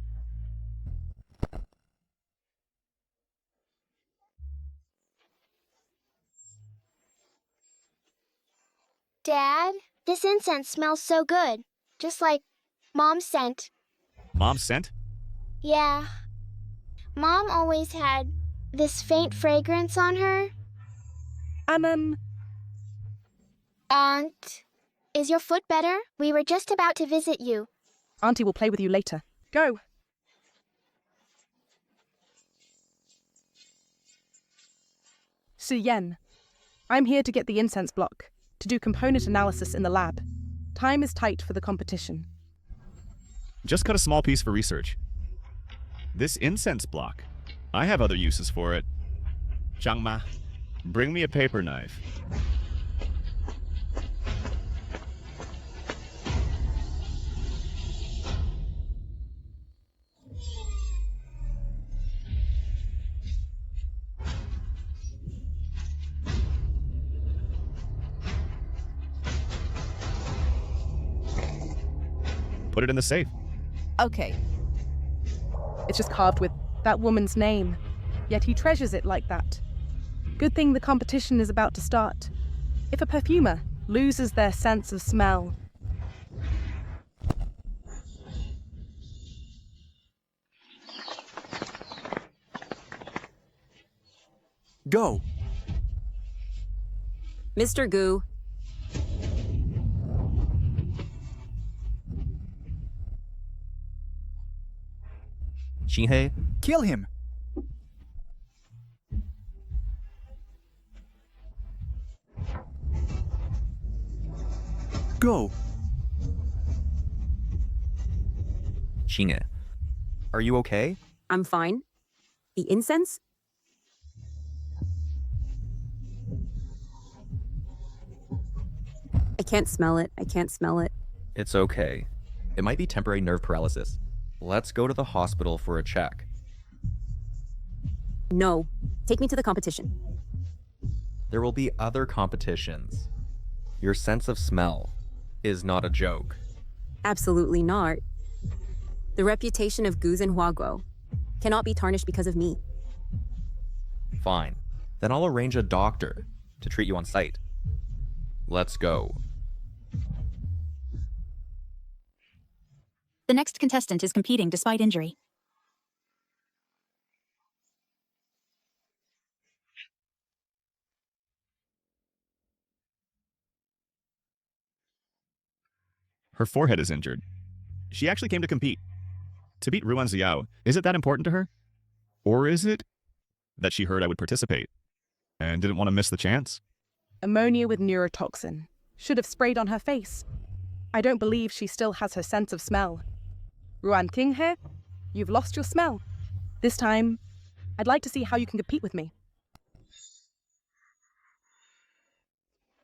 Dad, this incense smells so good. Just like Mom's scent. Mom's scent? Yeah. Mom always had this faint fragrance on her. Aunt, is your foot better? We were just about to visit you. Auntie will play with you later. Go. Shi Yan, I'm here to get the incense block, to do component analysis in the lab. Time is tight for the competition. Just cut a small piece for research. This incense block, I have other uses for it. Zhangma, bring me a paper knife. Put it in the safe. Okay. It's just carved with that woman's name, yet he treasures it like that. Good thing the competition is about to start. If a perfumer loses their sense of smell, Go! Mr. Gu, Xinhe, Kill him! Go! Xinhe, are you okay? I'm fine. The incense? I can't smell it. I can't smell it. It's okay. It might be temporary nerve paralysis. Let's go to the hospital for a check. No. Take me to the competition. There will be other competitions. Your sense of smell is not a joke. Absolutely not. The reputation of Guz and Huaguo cannot be tarnished because of me. Fine. Then I'll arrange a doctor to treat you on site. Let's go. The next contestant is competing despite injury. Her forehead is injured. She actually came to compete. To beat Ruan Xiao, is it that important to her? Or is it that she heard I would participate and didn't want to miss the chance? ammonia with neurotoxin. Should have sprayed on her face. I don't believe she still has her sense of smell. Ruan Qinghe, you've lost your smell. This time, I'd like to see how you can compete with me.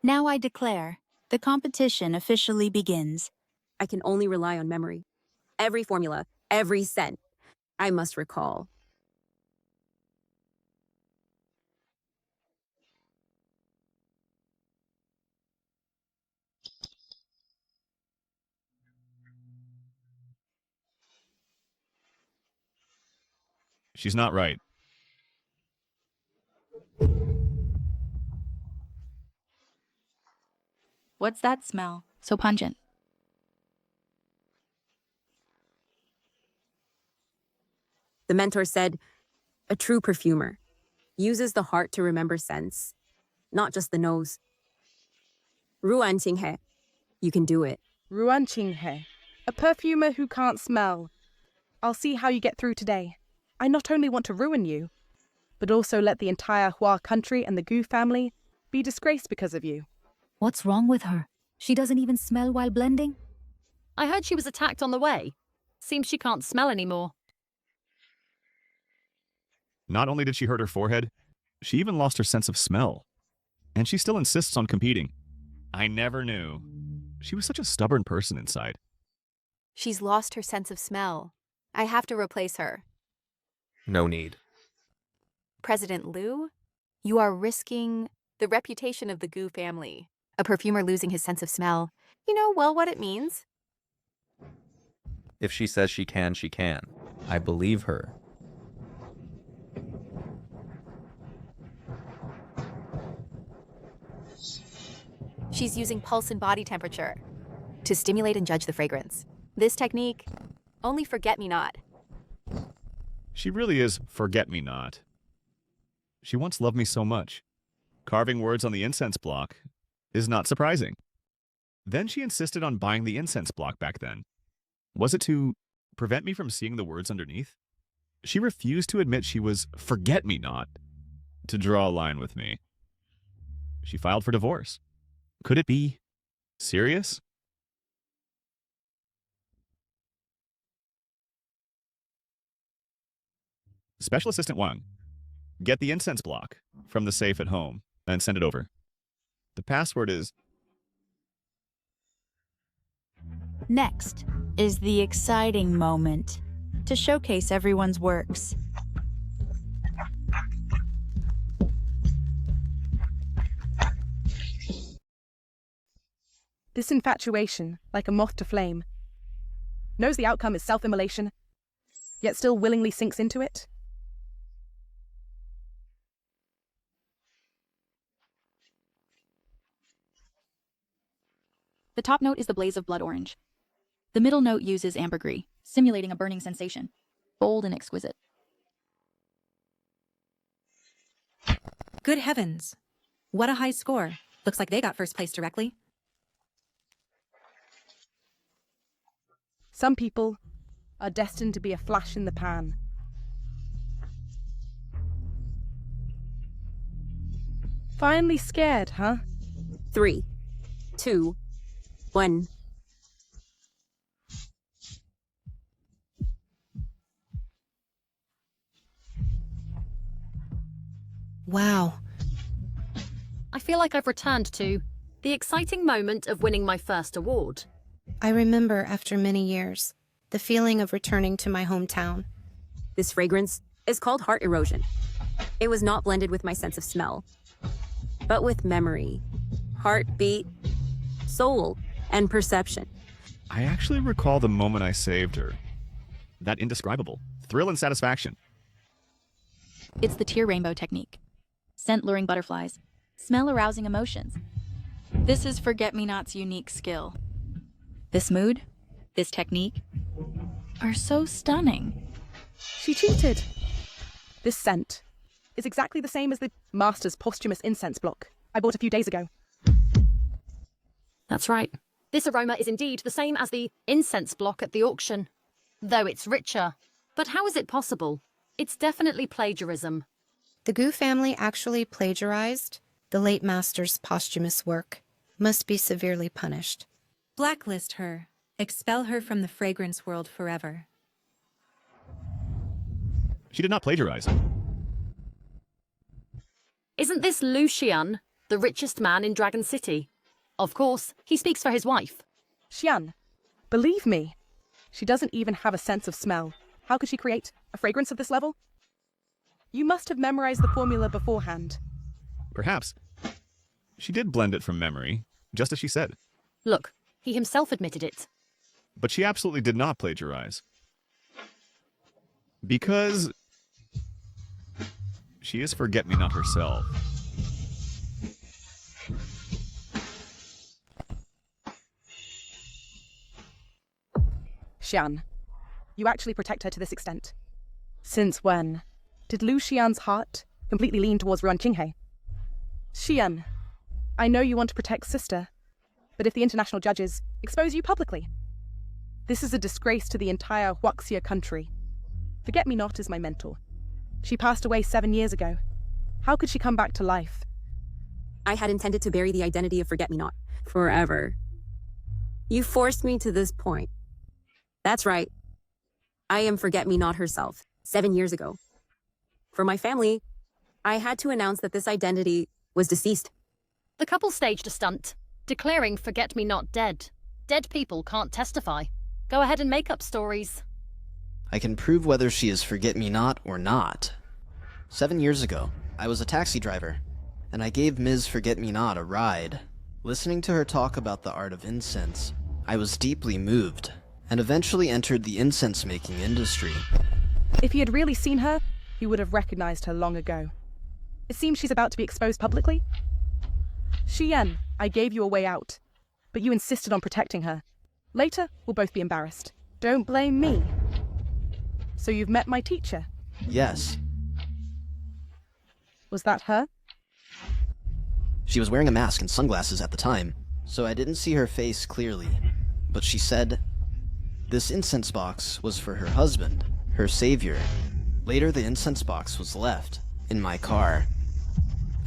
Now I declare, the competition officially begins. I can only rely on memory. Every formula, every scent, I must recall. She's not right. What's that smell? So pungent. The mentor said, a true perfumer uses the heart to remember scents, not just the nose. Ruan Qinghe, you can do it. Ruan Qinghe, a perfumer who can't smell. I'll see how you get through today. I not only want to ruin you, but also let the entire Hua country and the Gu family be disgraced because of you. What's wrong with her? She doesn't even smell while blending? I heard she was attacked on the way. Seems she can't smell anymore. Not only did she hurt her forehead, she even lost her sense of smell. And she still insists on competing. I never knew. She was such a stubborn person inside. She's lost her sense of smell. I have to replace her. No need. President Liu, you are risking the reputation of the Gu family. A perfumer losing his sense of smell. You know well what it means. If she says she can, she can. I believe her. She's using pulse and body temperature to stimulate and judge the fragrance. This technique, only forget-me-not. She really is forget-me-not. She once loved me so much. Carving words on the incense block is not surprising. Then she insisted on buying the incense block back then. Was it to prevent me from seeing the words underneath? She refused to admit she was forget-me-not to draw a line with me. She filed for divorce. Could it be serious? Special Assistant Wang, Get the incense block from the safe at home and send it over. The password is... Next is the exciting moment to showcase everyone's works. This infatuation, like a moth to flame, knows the outcome is self-immolation, yet still willingly sinks into it. The top note is the blaze of blood orange. The middle note uses ambergris, simulating a burning sensation. Bold and exquisite. Good heavens. What a high score. Looks like they got first place directly. Some people are destined to be a flash in the pan. Finally scared, huh? 3, 2, 1. Wow. I feel like I've returned to the exciting moment of winning my first award. I remember, after many years, the feeling of returning to my hometown. This fragrance is called heart erosion. It was not blended with my sense of smell, but with memory, heartbeat, soul, and perception. I actually recall the moment I saved her. That indescribable thrill and satisfaction. It's the tear rainbow technique. Scent luring butterflies, smell arousing emotions. This is Forget-Me-Not's unique skill. This mood, this technique, are so stunning. She cheated. This scent is exactly the same as the Master's posthumous incense block I bought a few days ago. That's right. This aroma is indeed the same as the incense block at the auction, though it's richer. But how is it possible? It's definitely plagiarism. The Gu family actually plagiarized the late master's posthumous work. Must be severely punished. Blacklist her. Expel her from the fragrance world forever. She did not plagiarize. Isn't this Lucian, the richest man in Dragon City? Of course, he speaks for his wife. Xian, believe me, she doesn't even have a sense of smell. How could she create a fragrance of this level? You must have memorized the formula beforehand. Perhaps. She did blend it from memory, just as she said. Look, he himself admitted it. But she absolutely did not plagiarize. Because she is Forget-Me-Not herself. Xian, you actually protect her to this extent. Since when did Lu Xian's heart completely lean towards Ruan Qinghe? Xian, I know you want to protect sister, but if the international judges expose you publicly, this is a disgrace to the entire wuxia country. Forget-Me-Not is my mentor. She passed away 7 years ago. How could she come back to life? I had intended to bury the identity of Forget-Me-Not forever. You forced me to this point. That's right. I am Forget-Me-Not herself, 7 years ago. For my family, I had to announce that this identity was deceased. The couple staged a stunt, declaring Forget-Me-Not dead. Dead people can't testify. Go ahead and make up stories. I can prove whether she is Forget-Me-Not or not. 7 years ago, I was a taxi driver, and I gave Ms. Forget-Me-Not a ride. Listening to her talk about the art of incense, I was deeply moved, and eventually entered the incense-making industry. If he had really seen her, he would have recognized her long ago. It seems she's about to be exposed publicly. Xian, I gave you a way out, but you insisted on protecting her. Later, we'll both be embarrassed. Don't blame me. So you've met my teacher? Yes. Was that her? She was wearing a mask and sunglasses at the time, so I didn't see her face clearly. But she said, this incense box was for her husband, her savior. Later, the incense box was left in my car.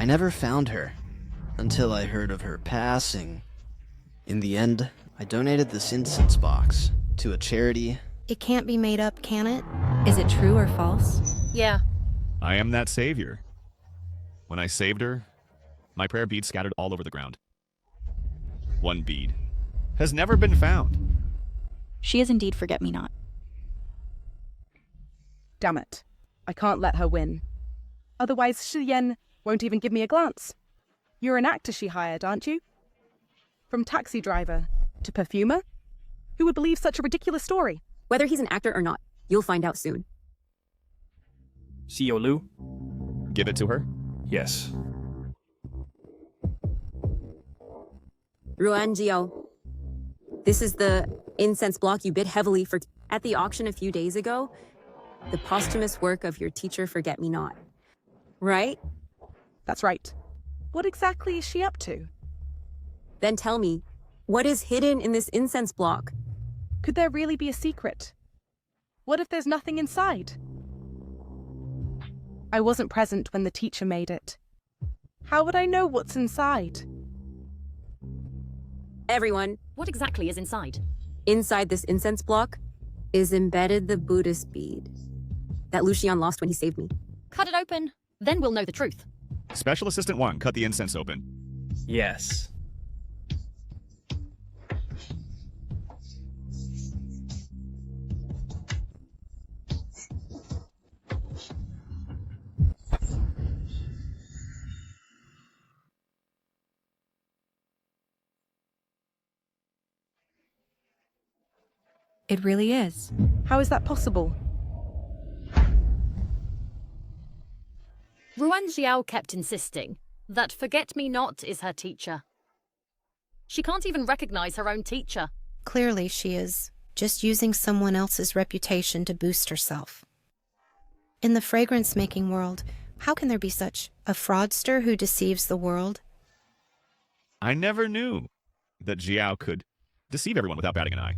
I never found her until I heard of her passing. In the end, I donated this incense box to a charity. It can't be made up, can it? Is it true or false? Yeah. I am that savior. When I saved her, my prayer beads scattered all over the ground. One bead has never been found. She is indeed forget-me-not. Damn it. I can't let her win. Otherwise, Shi Yan won't even give me a glance. You're an actor she hired, aren't you? From taxi driver to perfumer? Who would believe such a ridiculous story? Whether he's an actor or not, you'll find out soon. CEO Liu? Give it to her? Yes. Ruan Jiao. This is the incense block you bid heavily for at the auction a few days ago. The posthumous work of your teacher Forget-Me-Not. Right? That's right. What exactly is she up to? Then tell me, what is hidden in this incense block? Could there really be a secret? What if there's nothing inside? I wasn't present when the teacher made it. How would I know what's inside? Everyone. What exactly is inside? Inside this incense block is embedded the Buddhist bead that Lucian lost when he saved me. Cut it open, then we'll know the truth. Special Assistant 1, cut the incense open. Yes. It really is. How is that possible? Ruan Xiao kept insisting that Forget-Me-Not is her teacher. She can't even recognize her own teacher. Clearly she is just using someone else's reputation to boost herself. In the fragrance-making world, how can there be such a fraudster who deceives the world? I never knew that Jiao could deceive everyone without batting an eye.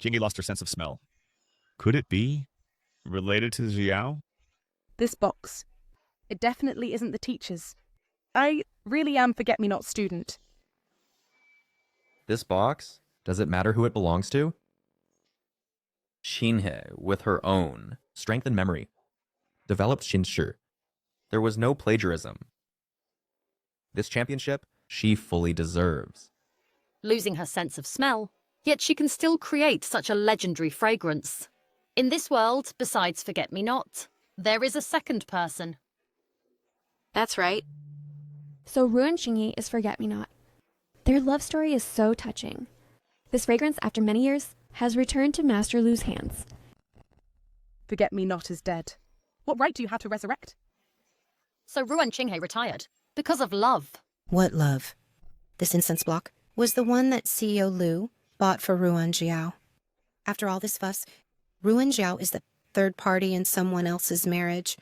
Jingy lost her sense of smell. Could it be related to Jiao? This box. It definitely isn't the teacher's. I really am Forget-Me-Not student. This box? Does it matter who it belongs to? Xinhe, with her own strength and memory, developed Xinshi. There was no plagiarism. This championship, she fully deserves. Losing her sense of smell, yet she can still create such a legendary fragrance. In this world, besides Forget-Me-Not, there is a second person. That's right. So Ruan Xingyi is Forget-Me-Not. Their love story is so touching. This fragrance, after many years, has returned to Master Lu's hands. Forget-Me-Not is dead. What right do you have to resurrect? So Ruan Qinghe retired because of love. What love? This incense block was the one that CEO Liu bought for Ruan Jiao. After all this fuss, Ruan Jiao is the third party in someone else's marriage.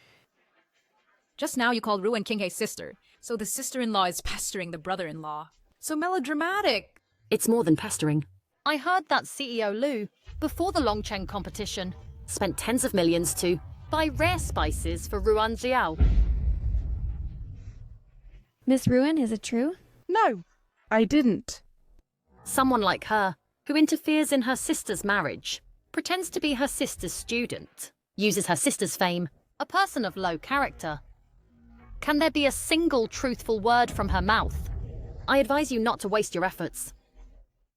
Just now you called Ruan Qinghe's sister, so the sister-in-law is pestering the brother-in-law. So melodramatic. It's more than pestering. I heard that CEO Liu, before the Longcheng competition, spent tens of millions to buy rare spices for Ruan Jiao. Miss Ruan, is it true? No, I didn't. Someone like her, who interferes in her sister's marriage, pretends to be her sister's student, uses her sister's fame, a person of low character. Can there be a single truthful word from her mouth? I advise you not to waste your efforts.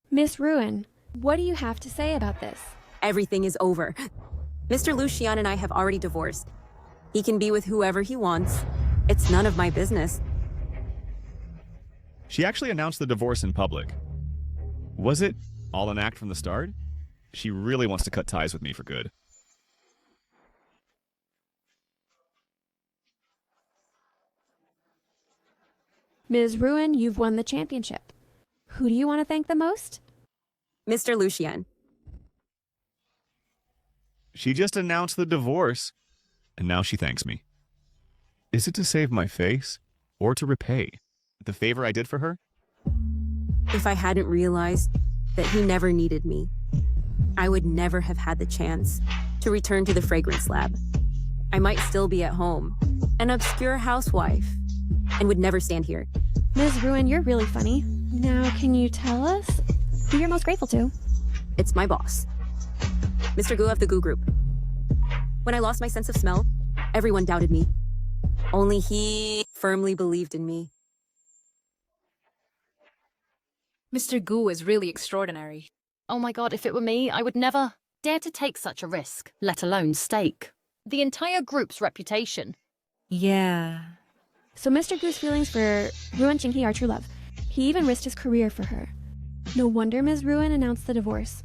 Miss Ruan, what do you have to say about this? Everything is over. Mr. Lucian and I have already divorced. He can be with whoever he wants. It's none of my business. She actually announced the divorce in public. Was it all an act from the start? She really wants to cut ties with me for good. Ms. Ruan, you've won the championship. Who do you want to thank the most? Mr. Lucian. She just announced the divorce, and now she thanks me. Is it to save my face, or to repay the favor I did for her? If I hadn't realized that he never needed me, I would never have had the chance to return to the fragrance lab. I might still be at home, an obscure housewife, and would never stand here. Ms. Ruan, you're really funny. Now, can you tell us who you're most grateful to? It's my boss, Mr. Gu of the Gu Group. When I lost my sense of smell, everyone doubted me. Only he firmly believed in me. Mr. Gu is really extraordinary. Oh my god, if it were me, I would never dare to take such a risk, let alone stake the entire group's reputation. Yeah. So Mr. Gu's feelings for Ruan Jinghe are true love. He even risked his career for her. No wonder Ms. Ruan announced the divorce.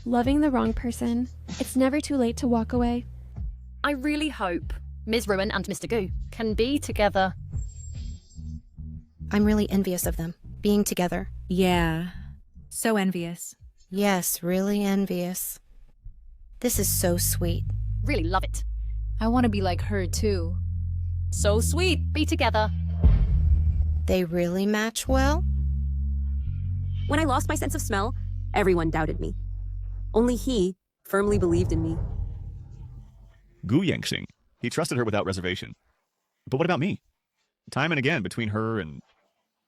Loving the wrong person, it's never too late to walk away. I really hope Ms. Ruan and Mr. Gu can be together. I'm really envious of them, being together. Yeah. So envious. Yes, really envious. This is so sweet. Really love it. I want to be like her too. So sweet. Be together. They really match well? When I lost my sense of smell, everyone doubted me. Only he firmly believed in me. Gu Yangxing. He trusted her without reservation. But what about me? Time and again between her and...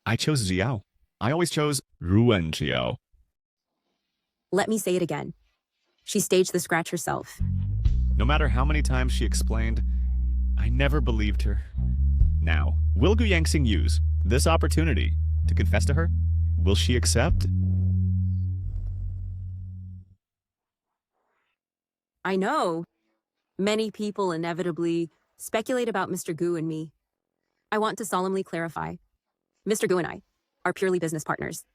I chose Jiao. I always chose Ruan Jiao. Let me say it again. She staged the scratch herself. No matter how many times she explained, I never believed her. Now, will Gu Yangxing use this opportunity to confess to her? Will she accept? I know. Many people inevitably speculate about Mr. Gu and me. I want to solemnly clarify. Mr. Gu and I are purely business partners.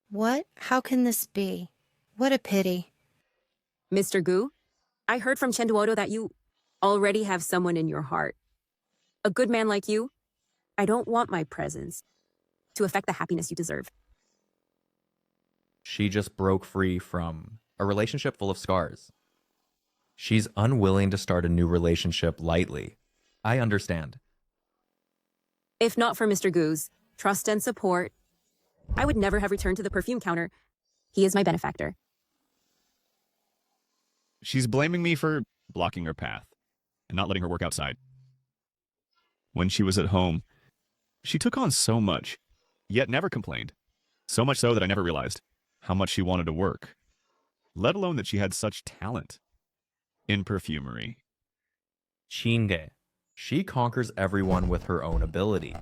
What? How can this be? What a pity. Mr. Gu, I heard from Chen Duodo that you already have someone in your heart. A good man like you, I don't want my presence to affect the happiness you deserve. She just broke free from a relationship full of scars. She's unwilling to start a new relationship lightly. I understand. If not for Mr. Gu's trust and support, I would never have returned to the perfume counter. He is my benefactor. She's blaming me for blocking her path and not letting her work outside. When she was at home, she took on so much, yet never complained. So much so that I never realized how much she wanted to work, let alone that she had such talent in perfumery. Chinge. She conquers everyone with her own ability.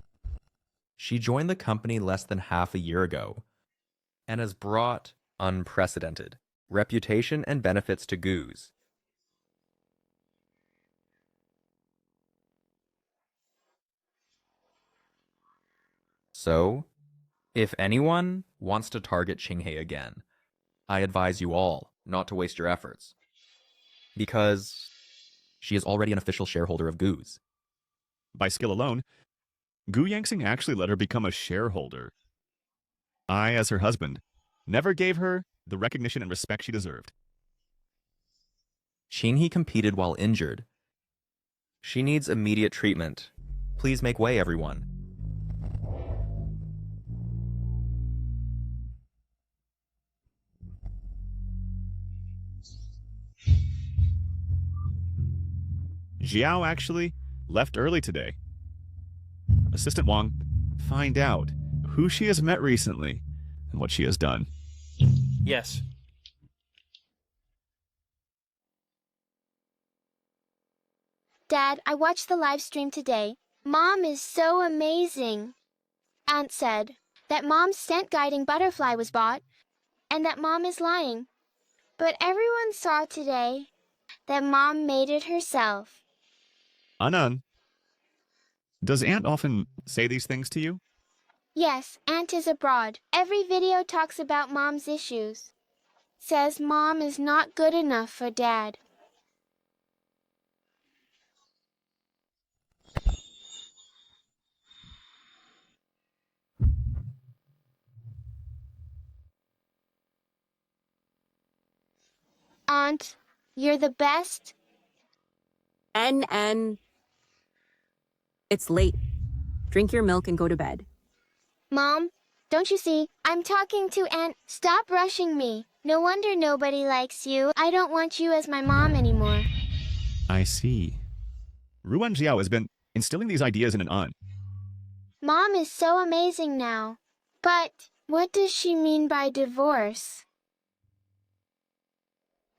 She joined the company less than half a year ago and has brought unprecedented reputation and benefits to Gu's. So, if anyone wants to target Qinghe again, I advise you all not to waste your efforts, because she is already an official shareholder of Gu's. By skill alone, Gu Yangxing actually let her become a shareholder. I, as her husband, never gave her the recognition and respect she deserved. Qinghe competed while injured. She needs immediate treatment. Please make way, everyone. Jiao actually left early today. Assistant Wang, find out who she has met recently and what she has done. Yes. Dad, I watched the live stream today. Mom is so amazing. Aunt said that Mom's scent guiding butterfly was bought and that Mom is lying. But everyone saw today that Mom made it herself. Anan, does Aunt often say these things to you? Yes, Aunt is abroad. Every video talks about Mom's issues. Says Mom is not good enough for Dad. Aunt, you're the best. N. It's late. Drink your milk and go to bed. Mom, don't you see? I'm talking to Aunt. Stop rushing me. No wonder nobody likes you. I don't want you as my mom anymore. I see. Ruan Jiao has been instilling these ideas in an aunt. Mom is so amazing now. But what does she mean by divorce?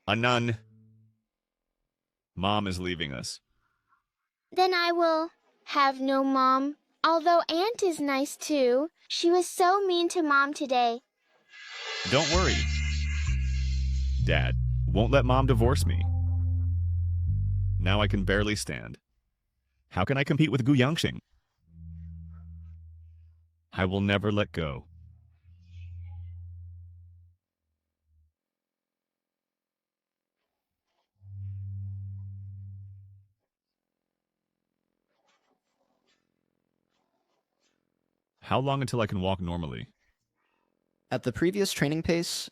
Anan, Mom is leaving us. Then I will have no mom. Although Aunt is nice too. She was so mean to Mom today. Don't worry. Dad won't let Mom divorce me. Now I can barely stand. How can I compete with Gu Yangxing? I will never let go. How long until I can walk normally? At the previous training pace,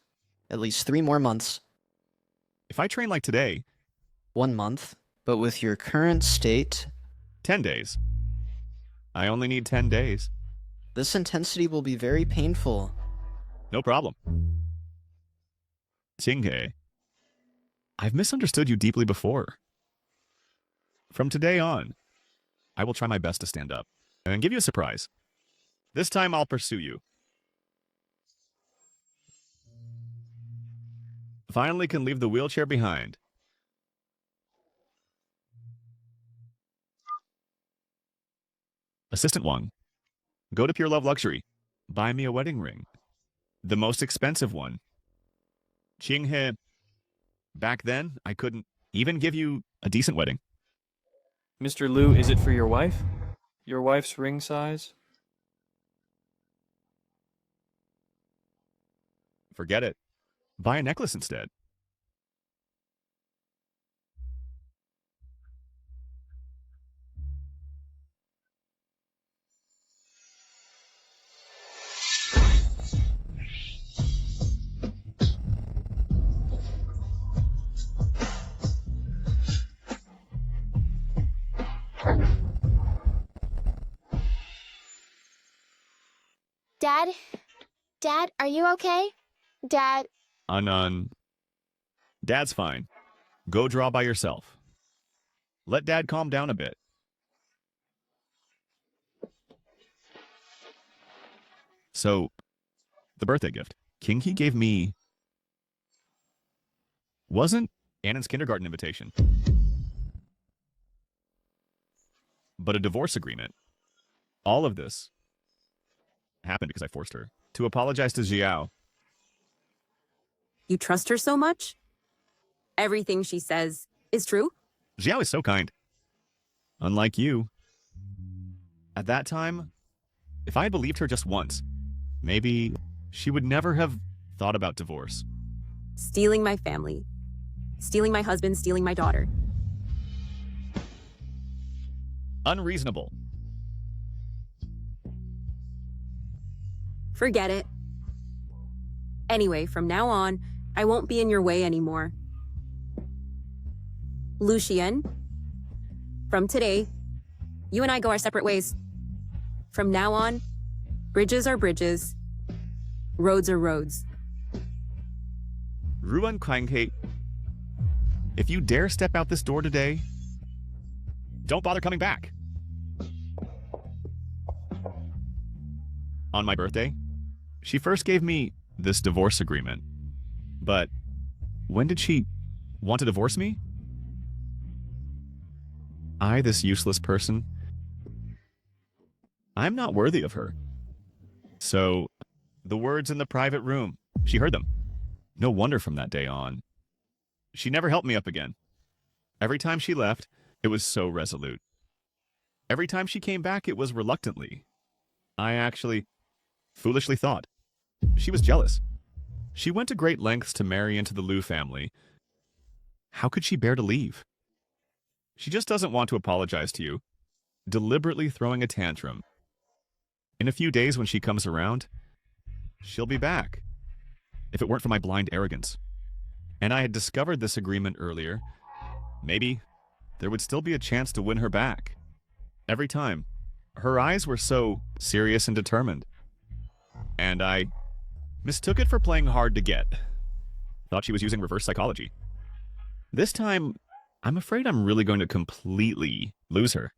at least 3 more months. If I train like today... 1 month, but with your current state... 10 days. I only need 10 days. This intensity will be very painful. No problem. Qinghe, I've misunderstood you deeply before. From today on, I will try my best to stand up and give you a surprise. This time I'll pursue you. Finally can leave the wheelchair behind. Assistant Wang, go to Pure Love Luxury. Buy me a wedding ring. The most expensive one. Qinghe, back then, I couldn't even give you a decent wedding. Mr. Liu, is it for your wife? Your wife's ring size? Forget it. Buy a necklace instead. Dad, are you okay? Dad. Dad's fine. Go draw by yourself. Let Dad calm down a bit. So, the birthday gift King He gave me wasn't Annan's kindergarten invitation, but a divorce agreement. All of this happened because I forced her to apologize to Xiao. You trust her so much? Everything she says is true? Xiao is so kind. Unlike you. At that time, if I had believed her just once, maybe she would never have thought about divorce. Stealing my family. Stealing my husband, stealing my daughter. Unreasonable. Forget it. Anyway, from now on, I won't be in your way anymore. Lucien, from today, you and I go our separate ways. From now on, bridges are bridges, roads are roads. Ruan Kwanghe, if you dare step out this door today, don't bother coming back. On my birthday, she first gave me this divorce agreement. But when did she want to divorce me? I, this useless person, I'm not worthy of her. So, the words in the private room, she heard them. No wonder from that day on, she never helped me up again. Every time she left, it was so resolute. Every time she came back, it was reluctantly. I actually foolishly thought she was jealous. She went to great lengths to marry into the Liu family. How could she bear to leave? She just doesn't want to apologize to you, deliberately throwing a tantrum. In a few days when she comes around, she'll be back. If it weren't for my blind arrogance, and I had discovered this agreement earlier, maybe there would still be a chance to win her back. Every time, her eyes were so serious and determined. And I mistook it for playing hard to get. Thought she was using reverse psychology. This time, I'm afraid I'm really going to completely lose her.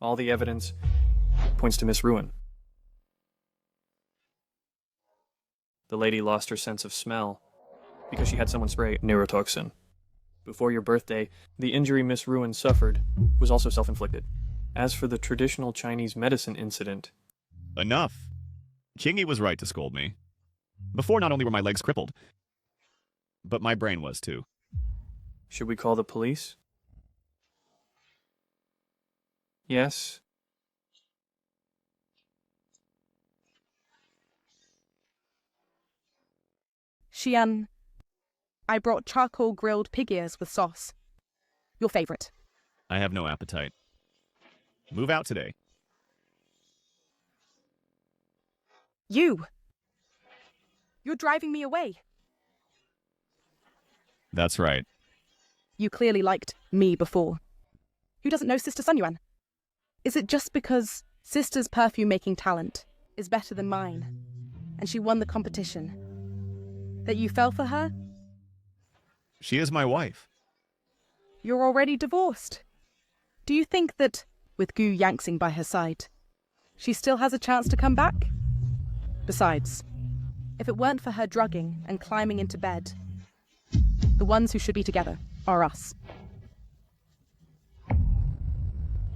All the evidence points to Miss Ruin. The lady lost her sense of smell because she had someone spray neurotoxin. Before your birthday, the injury Miss Ruin suffered was also self-inflicted. As for the traditional Chinese medicine incident... Enough. Qingyi was right to scold me. Before, not only were my legs crippled, but my brain was too. Should we call the police? Yes. Xian, I brought charcoal grilled pig ears with sauce. Your favorite. I have no appetite. Move out today. You! You're driving me away. That's right. You clearly liked me before. Who doesn't know Sister Sun Yuan? Is it just because Sister's perfume-making talent is better than mine, and she won the competition, that you fell for her? She is my wife. You're already divorced. Do you think that, with Gu Yangxing by her side, she still has a chance to come back? Besides, if it weren't for her drugging and climbing into bed, the ones who should be together are us.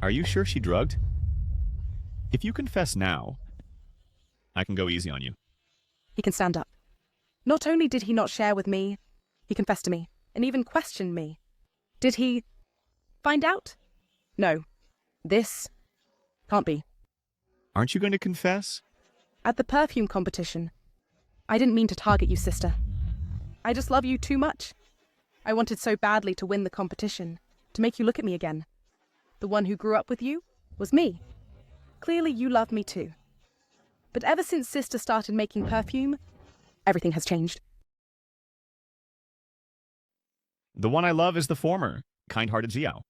Are you sure she drugged? If you confess now, I can go easy on you. He can stand up. Not only did he not share with me, he confessed to me, and even questioned me. Did he find out? No. This can't be. Aren't you going to confess? At the perfume competition, I didn't mean to target you, sister. I just love you too much. I wanted so badly to win the competition, to make you look at me again. The one who grew up with you was me. Clearly you love me too. But ever since sister started making perfume, everything has changed. The one I love is the former, kind-hearted Jiao.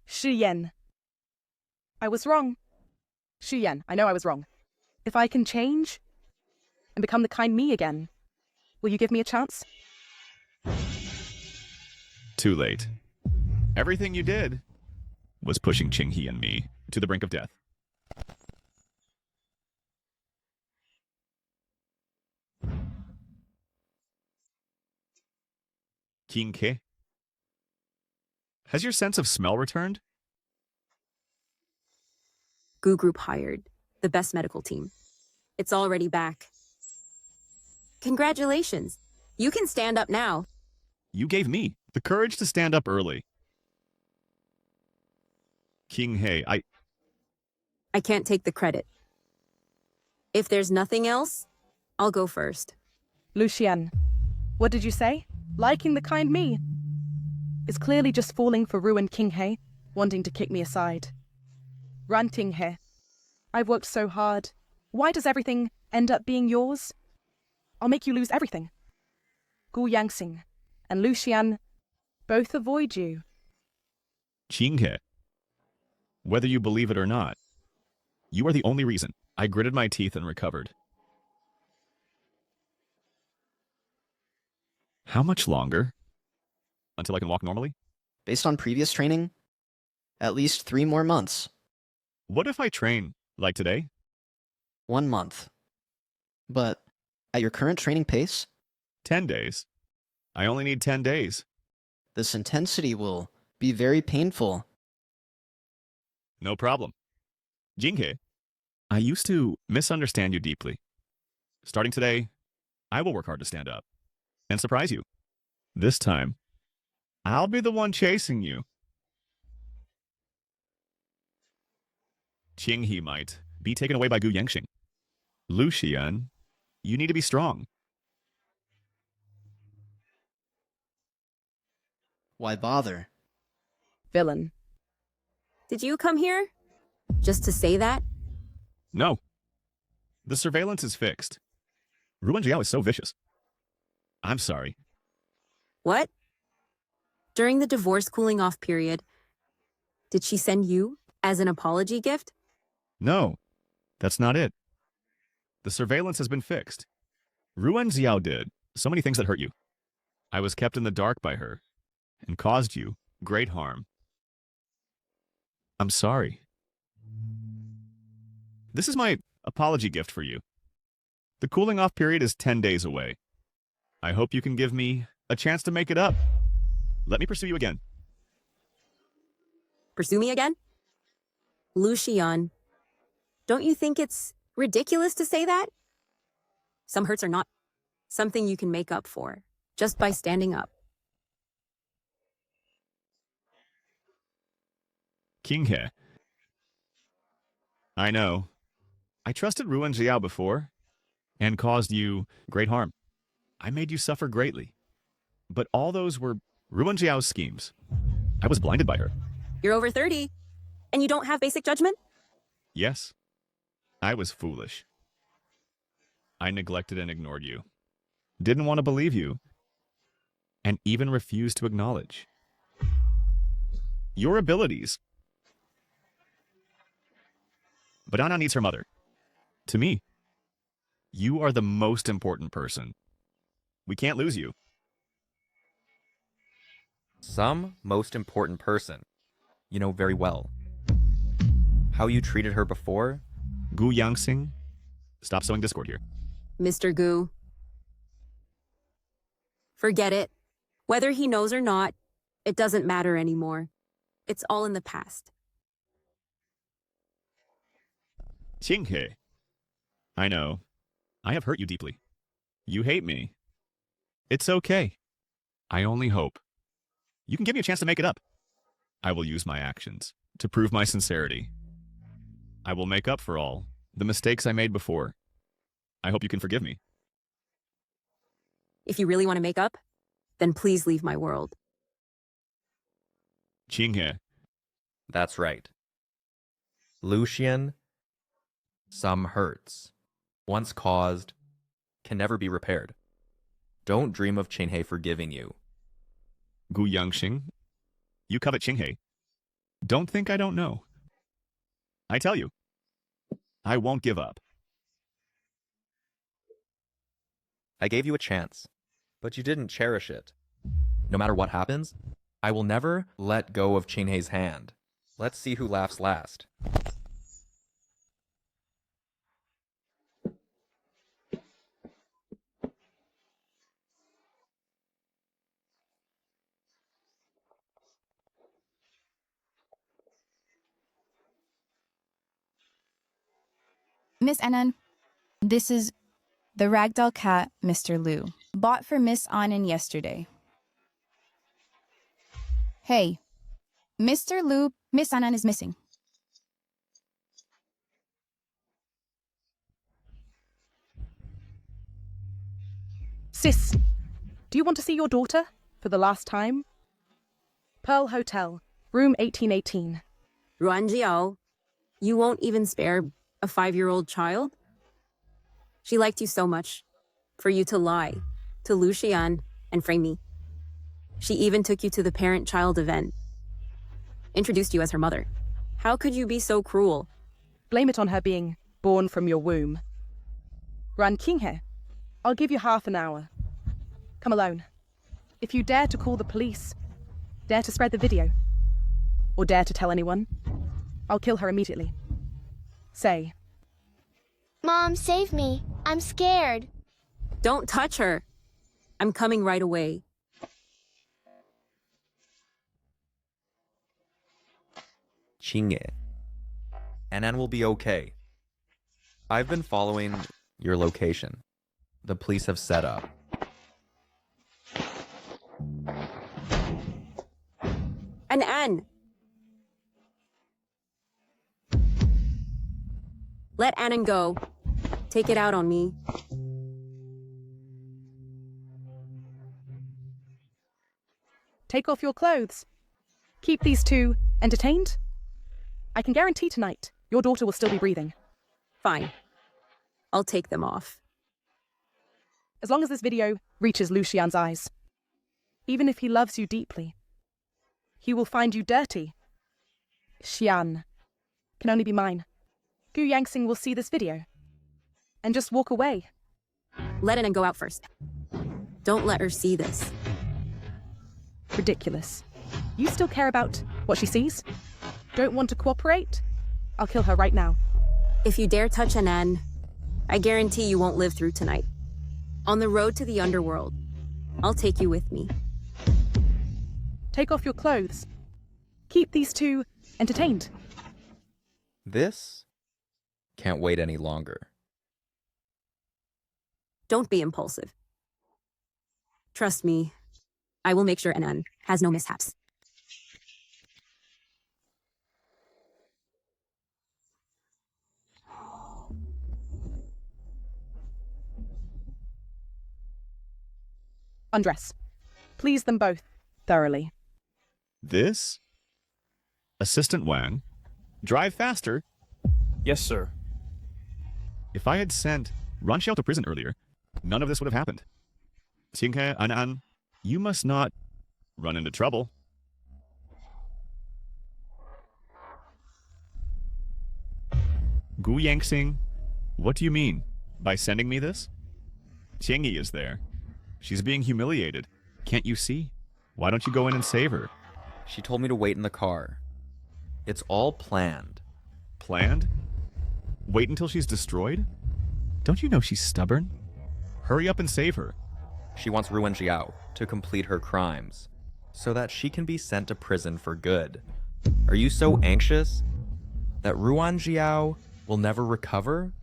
Shi Yan. I was wrong. Shi Yan, I know I was wrong. If I can change and become the kind me again, will you give me a chance? Too late. Everything you did was pushing Qingyi and me to the brink of death. Qingke? Has your sense of smell returned? Gu Group hired the best medical team. It's already back. Congratulations. You can stand up now. You gave me the courage to stand up early. Qinghe, I can't take the credit. If there's nothing else, I'll go first. Lucian, what did you say? Liking the kind me is clearly just falling for ruined Qinghe, wanting to kick me aside. Run, Qinghe. I've worked so hard. Why does everything end up being yours? I'll make you lose everything. Gu Yangxing and Lucian both avoid you. Qinghe, whether you believe it or not, you are the only reason I gritted my teeth and recovered. How much longer? Until I can walk normally? Based on previous training, at least 3 more months. What if I train, like today? 1 month. But at your current training pace? 10 days. I only need 10 days. This intensity will be very painful. No problem. Jinghe, I used to misunderstand you deeply. Starting today, I will work hard to stand up and surprise you. This time, I'll be the one chasing you. Qinghe might be taken away by Gu Yangxing. Lucian, you need to be strong. Why bother? Villain. Did you come here just to say that? No. The surveillance is fixed. Ruan Jiao is so vicious. I'm sorry. What? During the divorce cooling off period, did she send you as an apology gift? No, that's not it. The surveillance has been fixed. Ruan Jiao did so many things that hurt you. I was kept in the dark by her and caused you great harm. I'm sorry. This is my apology gift for you. The cooling off period is 10 days away. I hope you can give me a chance to make it up. Let me pursue you again. Pursue me again? Lucian, don't you think it's ridiculous to say that? Some hurts are not something you can make up for just by standing up. Kinghe. I know. I trusted Ruan Jiao before and caused you great harm. I made you suffer greatly. But all those were Ruan Jiao's schemes. I was blinded by her. You're over 30, and you don't have basic judgment? Yes, I was foolish. I neglected and ignored you. Didn't want to believe you. And even refused to acknowledge your abilities. But Anna needs her mother. To me, you are the most important person. We can't lose you. Some most important person. You know very well. How you treated her before? Gu Yangsing, stop sowing discord here. Mr. Gu. Forget it. Whether he knows or not, it doesn't matter anymore. It's all in the past. Qinghe. I know. I have hurt you deeply. You hate me. It's okay. I only hope you can give me a chance to make it up. I will use my actions to prove my sincerity. I will make up for all the mistakes I made before. I hope you can forgive me. If you really want to make up, then please leave my world. Qinghe. That's right. Lucian, some hurts, once caused, can never be repaired. Don't dream of Qinghe forgiving you. Gu Yangxing, you covet Qinghe. Don't think I don't know. I tell you, I won't give up. I gave you a chance, but you didn't cherish it. No matter what happens, I will never let go of Qinghe's hand. Let's see who laughs last. Miss Annan, this is the ragdoll cat, Mr. Liu, bought for Miss Annan yesterday. Hey, Mr. Liu, Miss Annan is missing. Sis, do you want to see your daughter for the last time? Pearl Hotel, room 1818. Ruan Jiao, you won't even spare a 5-year-old child? She liked you so much for you to lie to Lucian and frame me. She even took you to the parent-child event. Introduced you as her mother. How could you be so cruel? Blame it on her being born from your womb. Ran Qinghe, I'll give you half an hour. Come alone. If you dare to call the police, dare to spread the video, or dare to tell anyone, I'll kill her immediately. Say. Mom, save me. I'm scared. Don't touch her. I'm coming right away. Qinghe. Annan will be okay. I've been following your location. The police have set up. Ann. Let Annan go. Take it out on me. Take off your clothes. Keep these two entertained. I can guarantee tonight your daughter will still be breathing. Fine. I'll take them off. As long as this video reaches Lucian's eyes. Even if he loves you deeply, he will find you dirty. Xian can only be mine. Gu Yangsing will see this video and just walk away. Let Annan go out first. Don't let her see this. Ridiculous. You still care about what she sees? Don't want to cooperate? I'll kill her right now. If you dare touch Annan, I guarantee you won't live through tonight. On the road to the underworld, I'll take you with me. Take off your clothes. Keep these two entertained. This can't wait any longer. Don't be impulsive. Trust me, I will make sure Anan has no mishaps. Undress. Please them both thoroughly. This? Assistant Wang? Drive faster? Yes, sir. If I had sent Ranxiao to prison earlier, none of this would have happened. Qinghe, Anan, you must not run into trouble. Gu Yangxing, what do you mean by sending me this? Qingyi is there. She's being humiliated. Can't you see? Why don't you go in and save her? She told me to wait in the car. It's all planned. Planned? Wait until she's destroyed? Don't you know she's stubborn? Hurry up and save her. She wants Ruan Jiao to complete her crimes, so that she can be sent to prison for good. Are you so anxious that Ruan Jiao will never recover?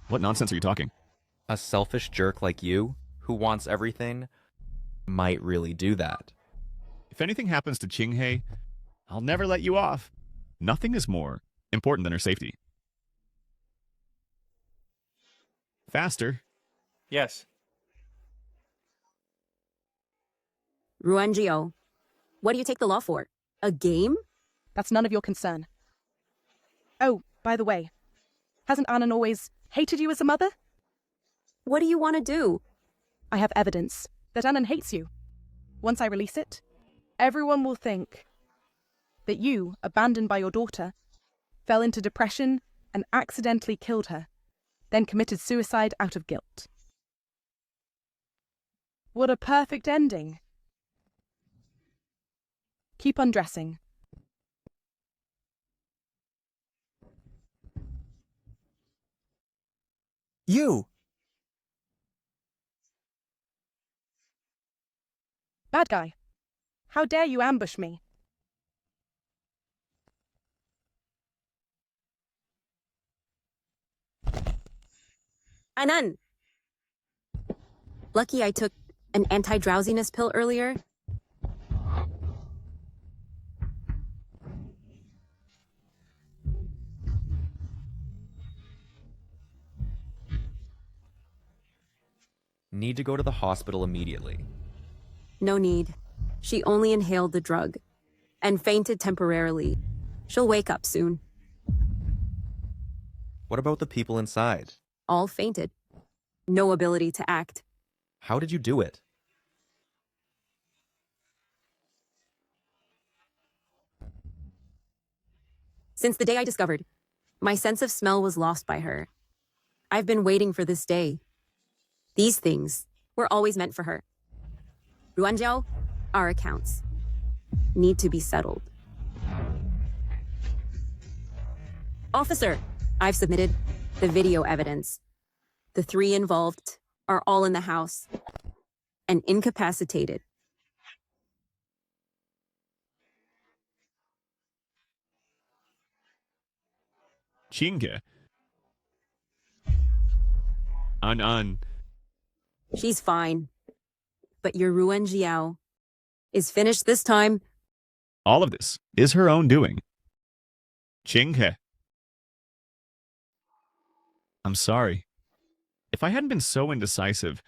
What nonsense are you talking? A selfish jerk like you, who wants everything, might really do that. If anything happens to Qinghe, I'll never let you off. Nothing is more important than her safety. Faster. Yes. Ruanjio, what do you take the law for? A game? That's none of your concern. Oh, by the way, hasn't Anan always hated you as a mother? What do you want to do? I have evidence that Anan hates you. Once I release it, everyone will think that you, abandoned by your daughter, fell into depression and accidentally killed her, then committed suicide out of guilt. What a perfect ending. Keep undressing. You! Bad guy, how dare you ambush me? Anan! Lucky I took an anti-drowsiness pill earlier. Need to go to the hospital immediately. No need. She only inhaled the drug and fainted temporarily. She'll wake up soon. What about the people inside? All fainted. No ability to act. How did you do it? Since the day I discovered, my sense of smell was lost by her. I've been waiting for this day. These things were always meant for her. Ruanjiao, our accounts need to be settled. Officer, I've submitted the video evidence. The 3 involved are all in the house and incapacitated. Qinghe. Anan. She's fine. But your Ruanjiao is finished this time. All of this is her own doing. Qinghe. I'm sorry. If I hadn't been so indecisive,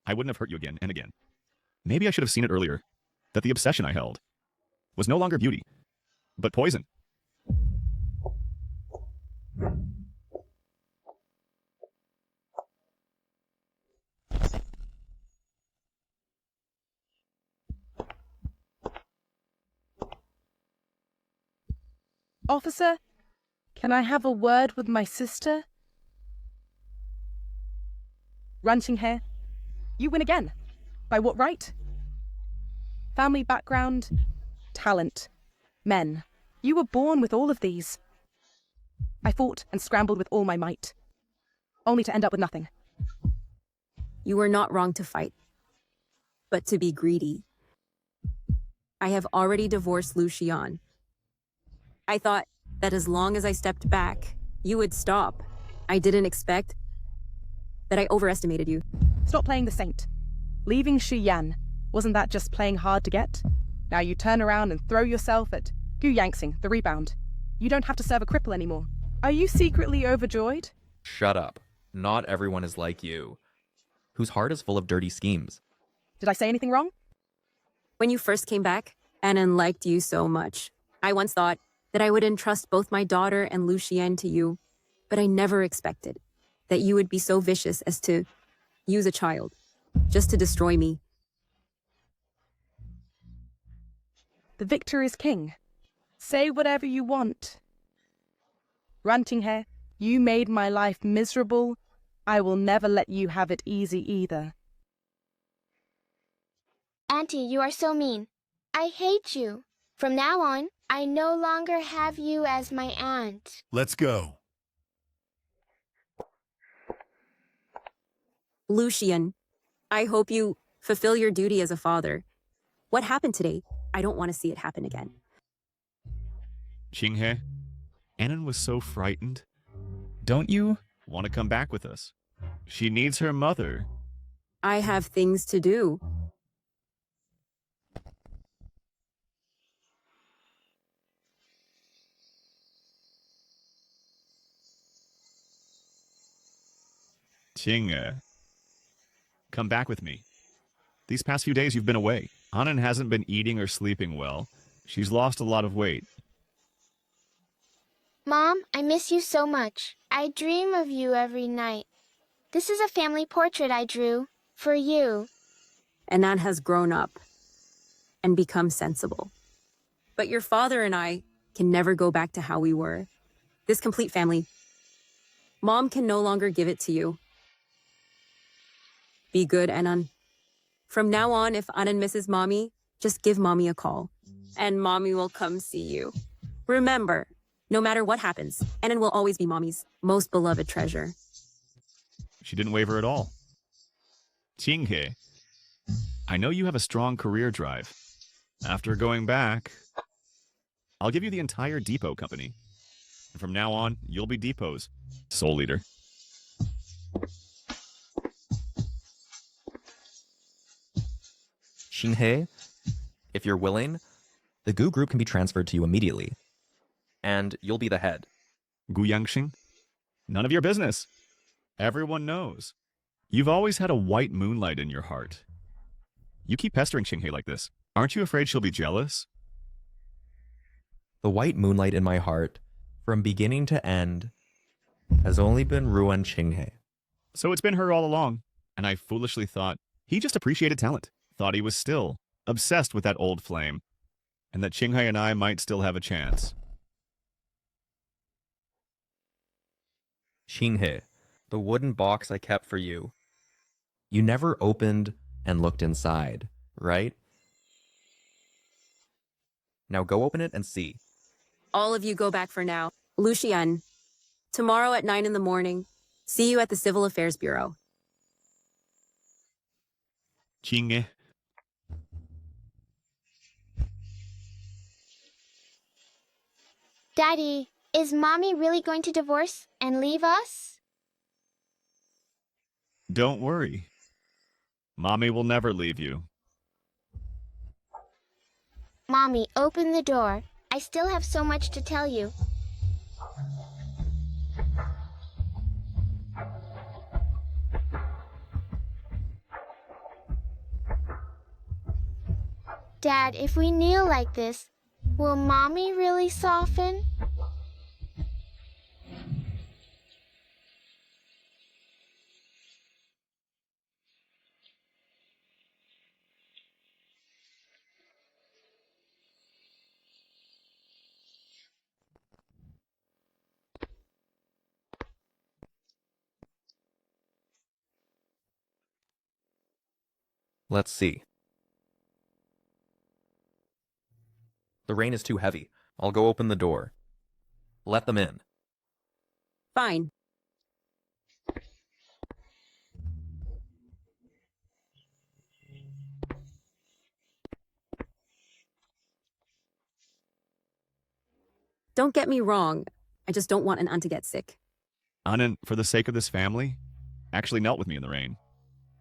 I wouldn't have hurt you again and again. Maybe I should have seen it earlier, that the obsession I held was no longer beauty, but poison. Officer, can I have a word with my sister? Ranching hair. You win again. By what right? Family background, talent, men. You were born with all of these. I fought and scrambled with all my might. only to end up with nothing. You were not wrong to fight, but to be greedy. I have already divorced Lucian. I thought that as long as I stepped back, you would stop. I didn't expect that I overestimated you. Stop playing the saint. Leaving Shiyan, wasn't that just playing hard to get? Now you turn around and throw yourself at Gu Yangxing, the rebound. You don't have to serve a cripple anymore. Are you secretly overjoyed? Shut up. Not everyone is like you, whose heart is full of dirty schemes. Did I say anything wrong? When you first came back, Annan liked you so much. I once thought that I would entrust both my daughter and Lucien to you, but I never expected that you would be so vicious as to use a child, just to destroy me. The victor is king. Say whatever you want. Rantinghair, you made my life miserable. I will never let you have it easy either. Auntie, you are so mean. I hate you. From now on, I no longer have you as my aunt. Let's go. Lucien, I hope you fulfill your duty as a father. What happened today? I don't want to see it happen again. Qinghe, Annan was so frightened. Don't you want to come back with us? She needs her mother. I have things to do. Qinghe, come back with me. These past few days you've been away. Annan hasn't been eating or sleeping well. She's lost a lot of weight. Mom, I miss you so much. I dream of you every night. This is a family portrait I drew for you. Annan has grown up and become sensible. But your father and I can never go back to how we were. This complete family. Mom can no longer give it to you. Be good, Annan. From now on, if Annan misses Mommy, just give Mommy a call, and Mommy will come see you. Remember, no matter what happens, Annan will always be Mommy's most beloved treasure. She didn't waver at all. Qinghe, I know you have a strong career drive. After going back, I'll give you the entire depot company. And from now on, you'll be Depot's sole leader. Qinghe, if you're willing, the Gu group can be transferred to you immediately. And you'll be the head. Gu Yangxing? None of your business. Everyone knows. You've always had a white moonlight in your heart. You keep pestering Qinghe like this. Aren't you afraid she'll be jealous? The white moonlight in my heart, from beginning to end, has only been Ruan Qinghe. So it's been her all along. And I foolishly thought he just appreciated talent. Thought he was still obsessed with that old flame. And that Qinghe and I might still have a chance. Qinghe, the wooden box I kept for you. You never opened and looked inside, right? Now go open it and see. All of you go back for now. Lucien, tomorrow at 9 in the morning, see you at the Civil Affairs Bureau. Qinghe. Daddy, is Mommy really going to divorce and leave us? Don't worry. Mommy will never leave you. Mommy, open the door. I still have so much to tell you. Dad, if we kneel like this, will Mommy really soften? Let's see. The rain is too heavy. I'll go open the door. Let them in. Fine. Don't get me wrong. I just don't want an aunt to get sick. Anan, for the sake of this family, actually knelt with me in the rain.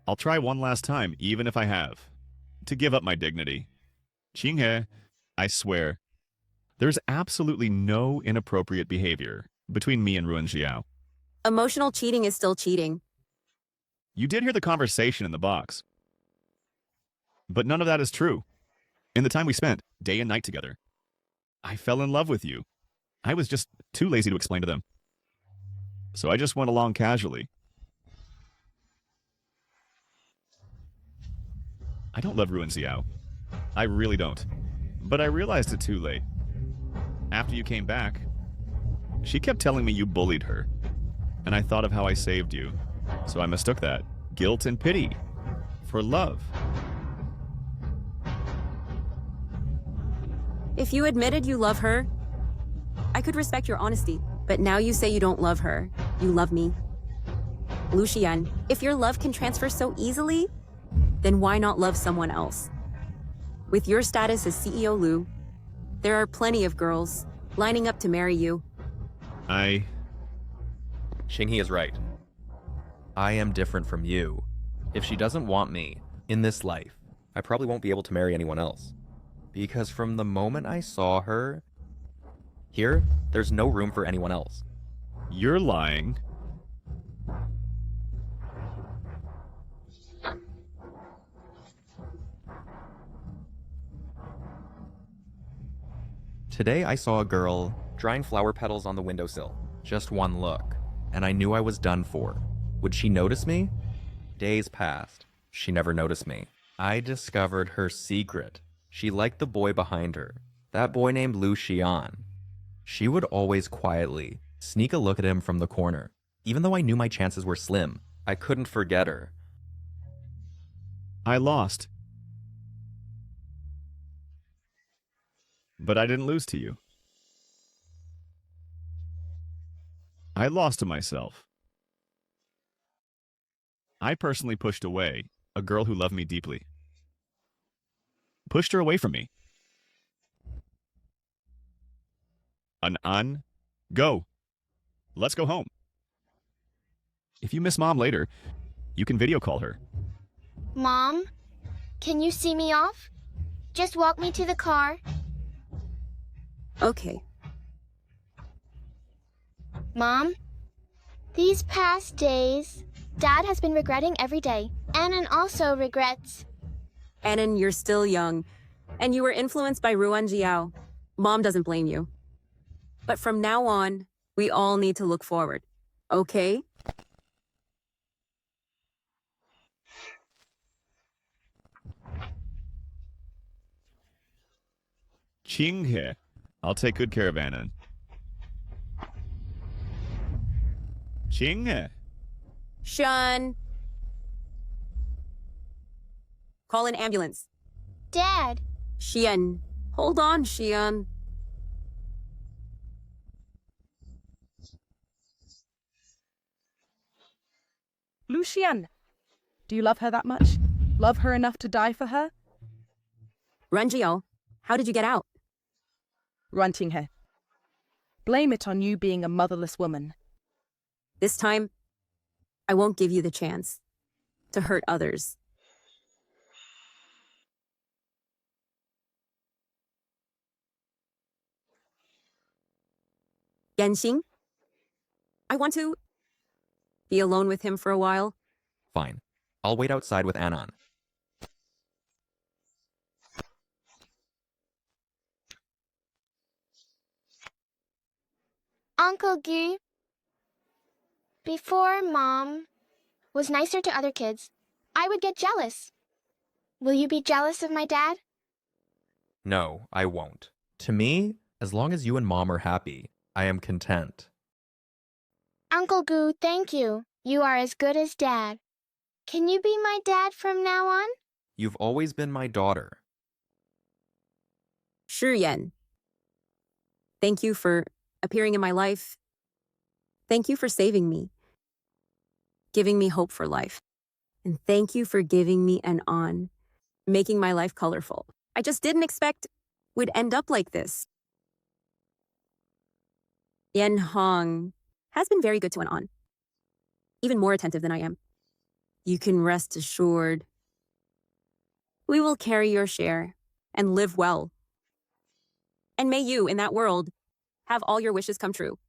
I'll try one last time, even if I have to give up my dignity. Qinghe, I swear, there's absolutely no inappropriate behavior between me and Ruan Xiao. Emotional cheating is still cheating. You did hear the conversation in the box. But none of that is true. In the time we spent, day and night together, I fell in love with you. I was just too lazy to explain to them. So I just went along casually. I don't love Ruan Xiao. I really don't. But I realized it too late. After you came back, she kept telling me you bullied her. And I thought of how I saved you. So I mistook that guilt and pity for love. If you admitted you love her, I could respect your honesty. But now you say you don't love her. You love me. Lucian, if your love can transfer so easily, then why not love someone else? With your status as CEO Lu, there are plenty of girls lining up to marry you. Xinghe is right. I am different from you. If she doesn't want me in this life, I probably won't be able to marry anyone else. Because from the moment I saw her, here, there's no room for anyone else. You're lying. Today I saw a girl drying flower petals on the windowsill. Just one look, and I knew I was done for. Would she notice me? Days passed. She never noticed me. I discovered her secret. She liked the boy behind her, that boy named Lu Xian. She would always quietly sneak a look at him from the corner. Even though I knew my chances were slim, I couldn't forget her. I lost. But I didn't lose to you. I lost to myself. I personally pushed away a girl who loved me deeply. Pushed her away from me. Go. Let's go home. If you miss Mom later, you can video call her. Mom, can you see me off? Just walk me to the car. Okay. Mom, these past days, Dad has been regretting every day. Anan also regrets. Anan, you're still young, and you were influenced by Ruan Jiao. Mom doesn't blame you. But from now on, we all need to look forward, okay? Qinghe, I'll take good care of Anan. Qinghe. Shun. Call an ambulance. Dad. Xian. Hold on, Xian. Lucian, do you love her that much? Love her enough to die for her? Runjiao, how did you get out? Runting her. Blame it on you being a motherless woman. This time, I won't give you the chance to hurt others. Genxing, I want to be alone with him for a while. Fine. I'll wait outside with Anan. Uncle Gu, before Mom was nicer to other kids, I would get jealous. Will you be jealous of my dad? No, I won't. To me, as long as you and Mom are happy, I am content. Uncle Gu, thank you. You are as good as Dad. Can you be my dad from now on? You've always been my daughter. Shiyan. Thank you for appearing in my life. Thank you for saving me. Giving me hope for life. And thank you for giving me an on, making my life colorful. I just didn't expect we'd end up like this. Yen Hong has been very good to An, even more attentive than I am. You can rest assured. We will carry your share and live well. And may you, in that world, have all your wishes come true.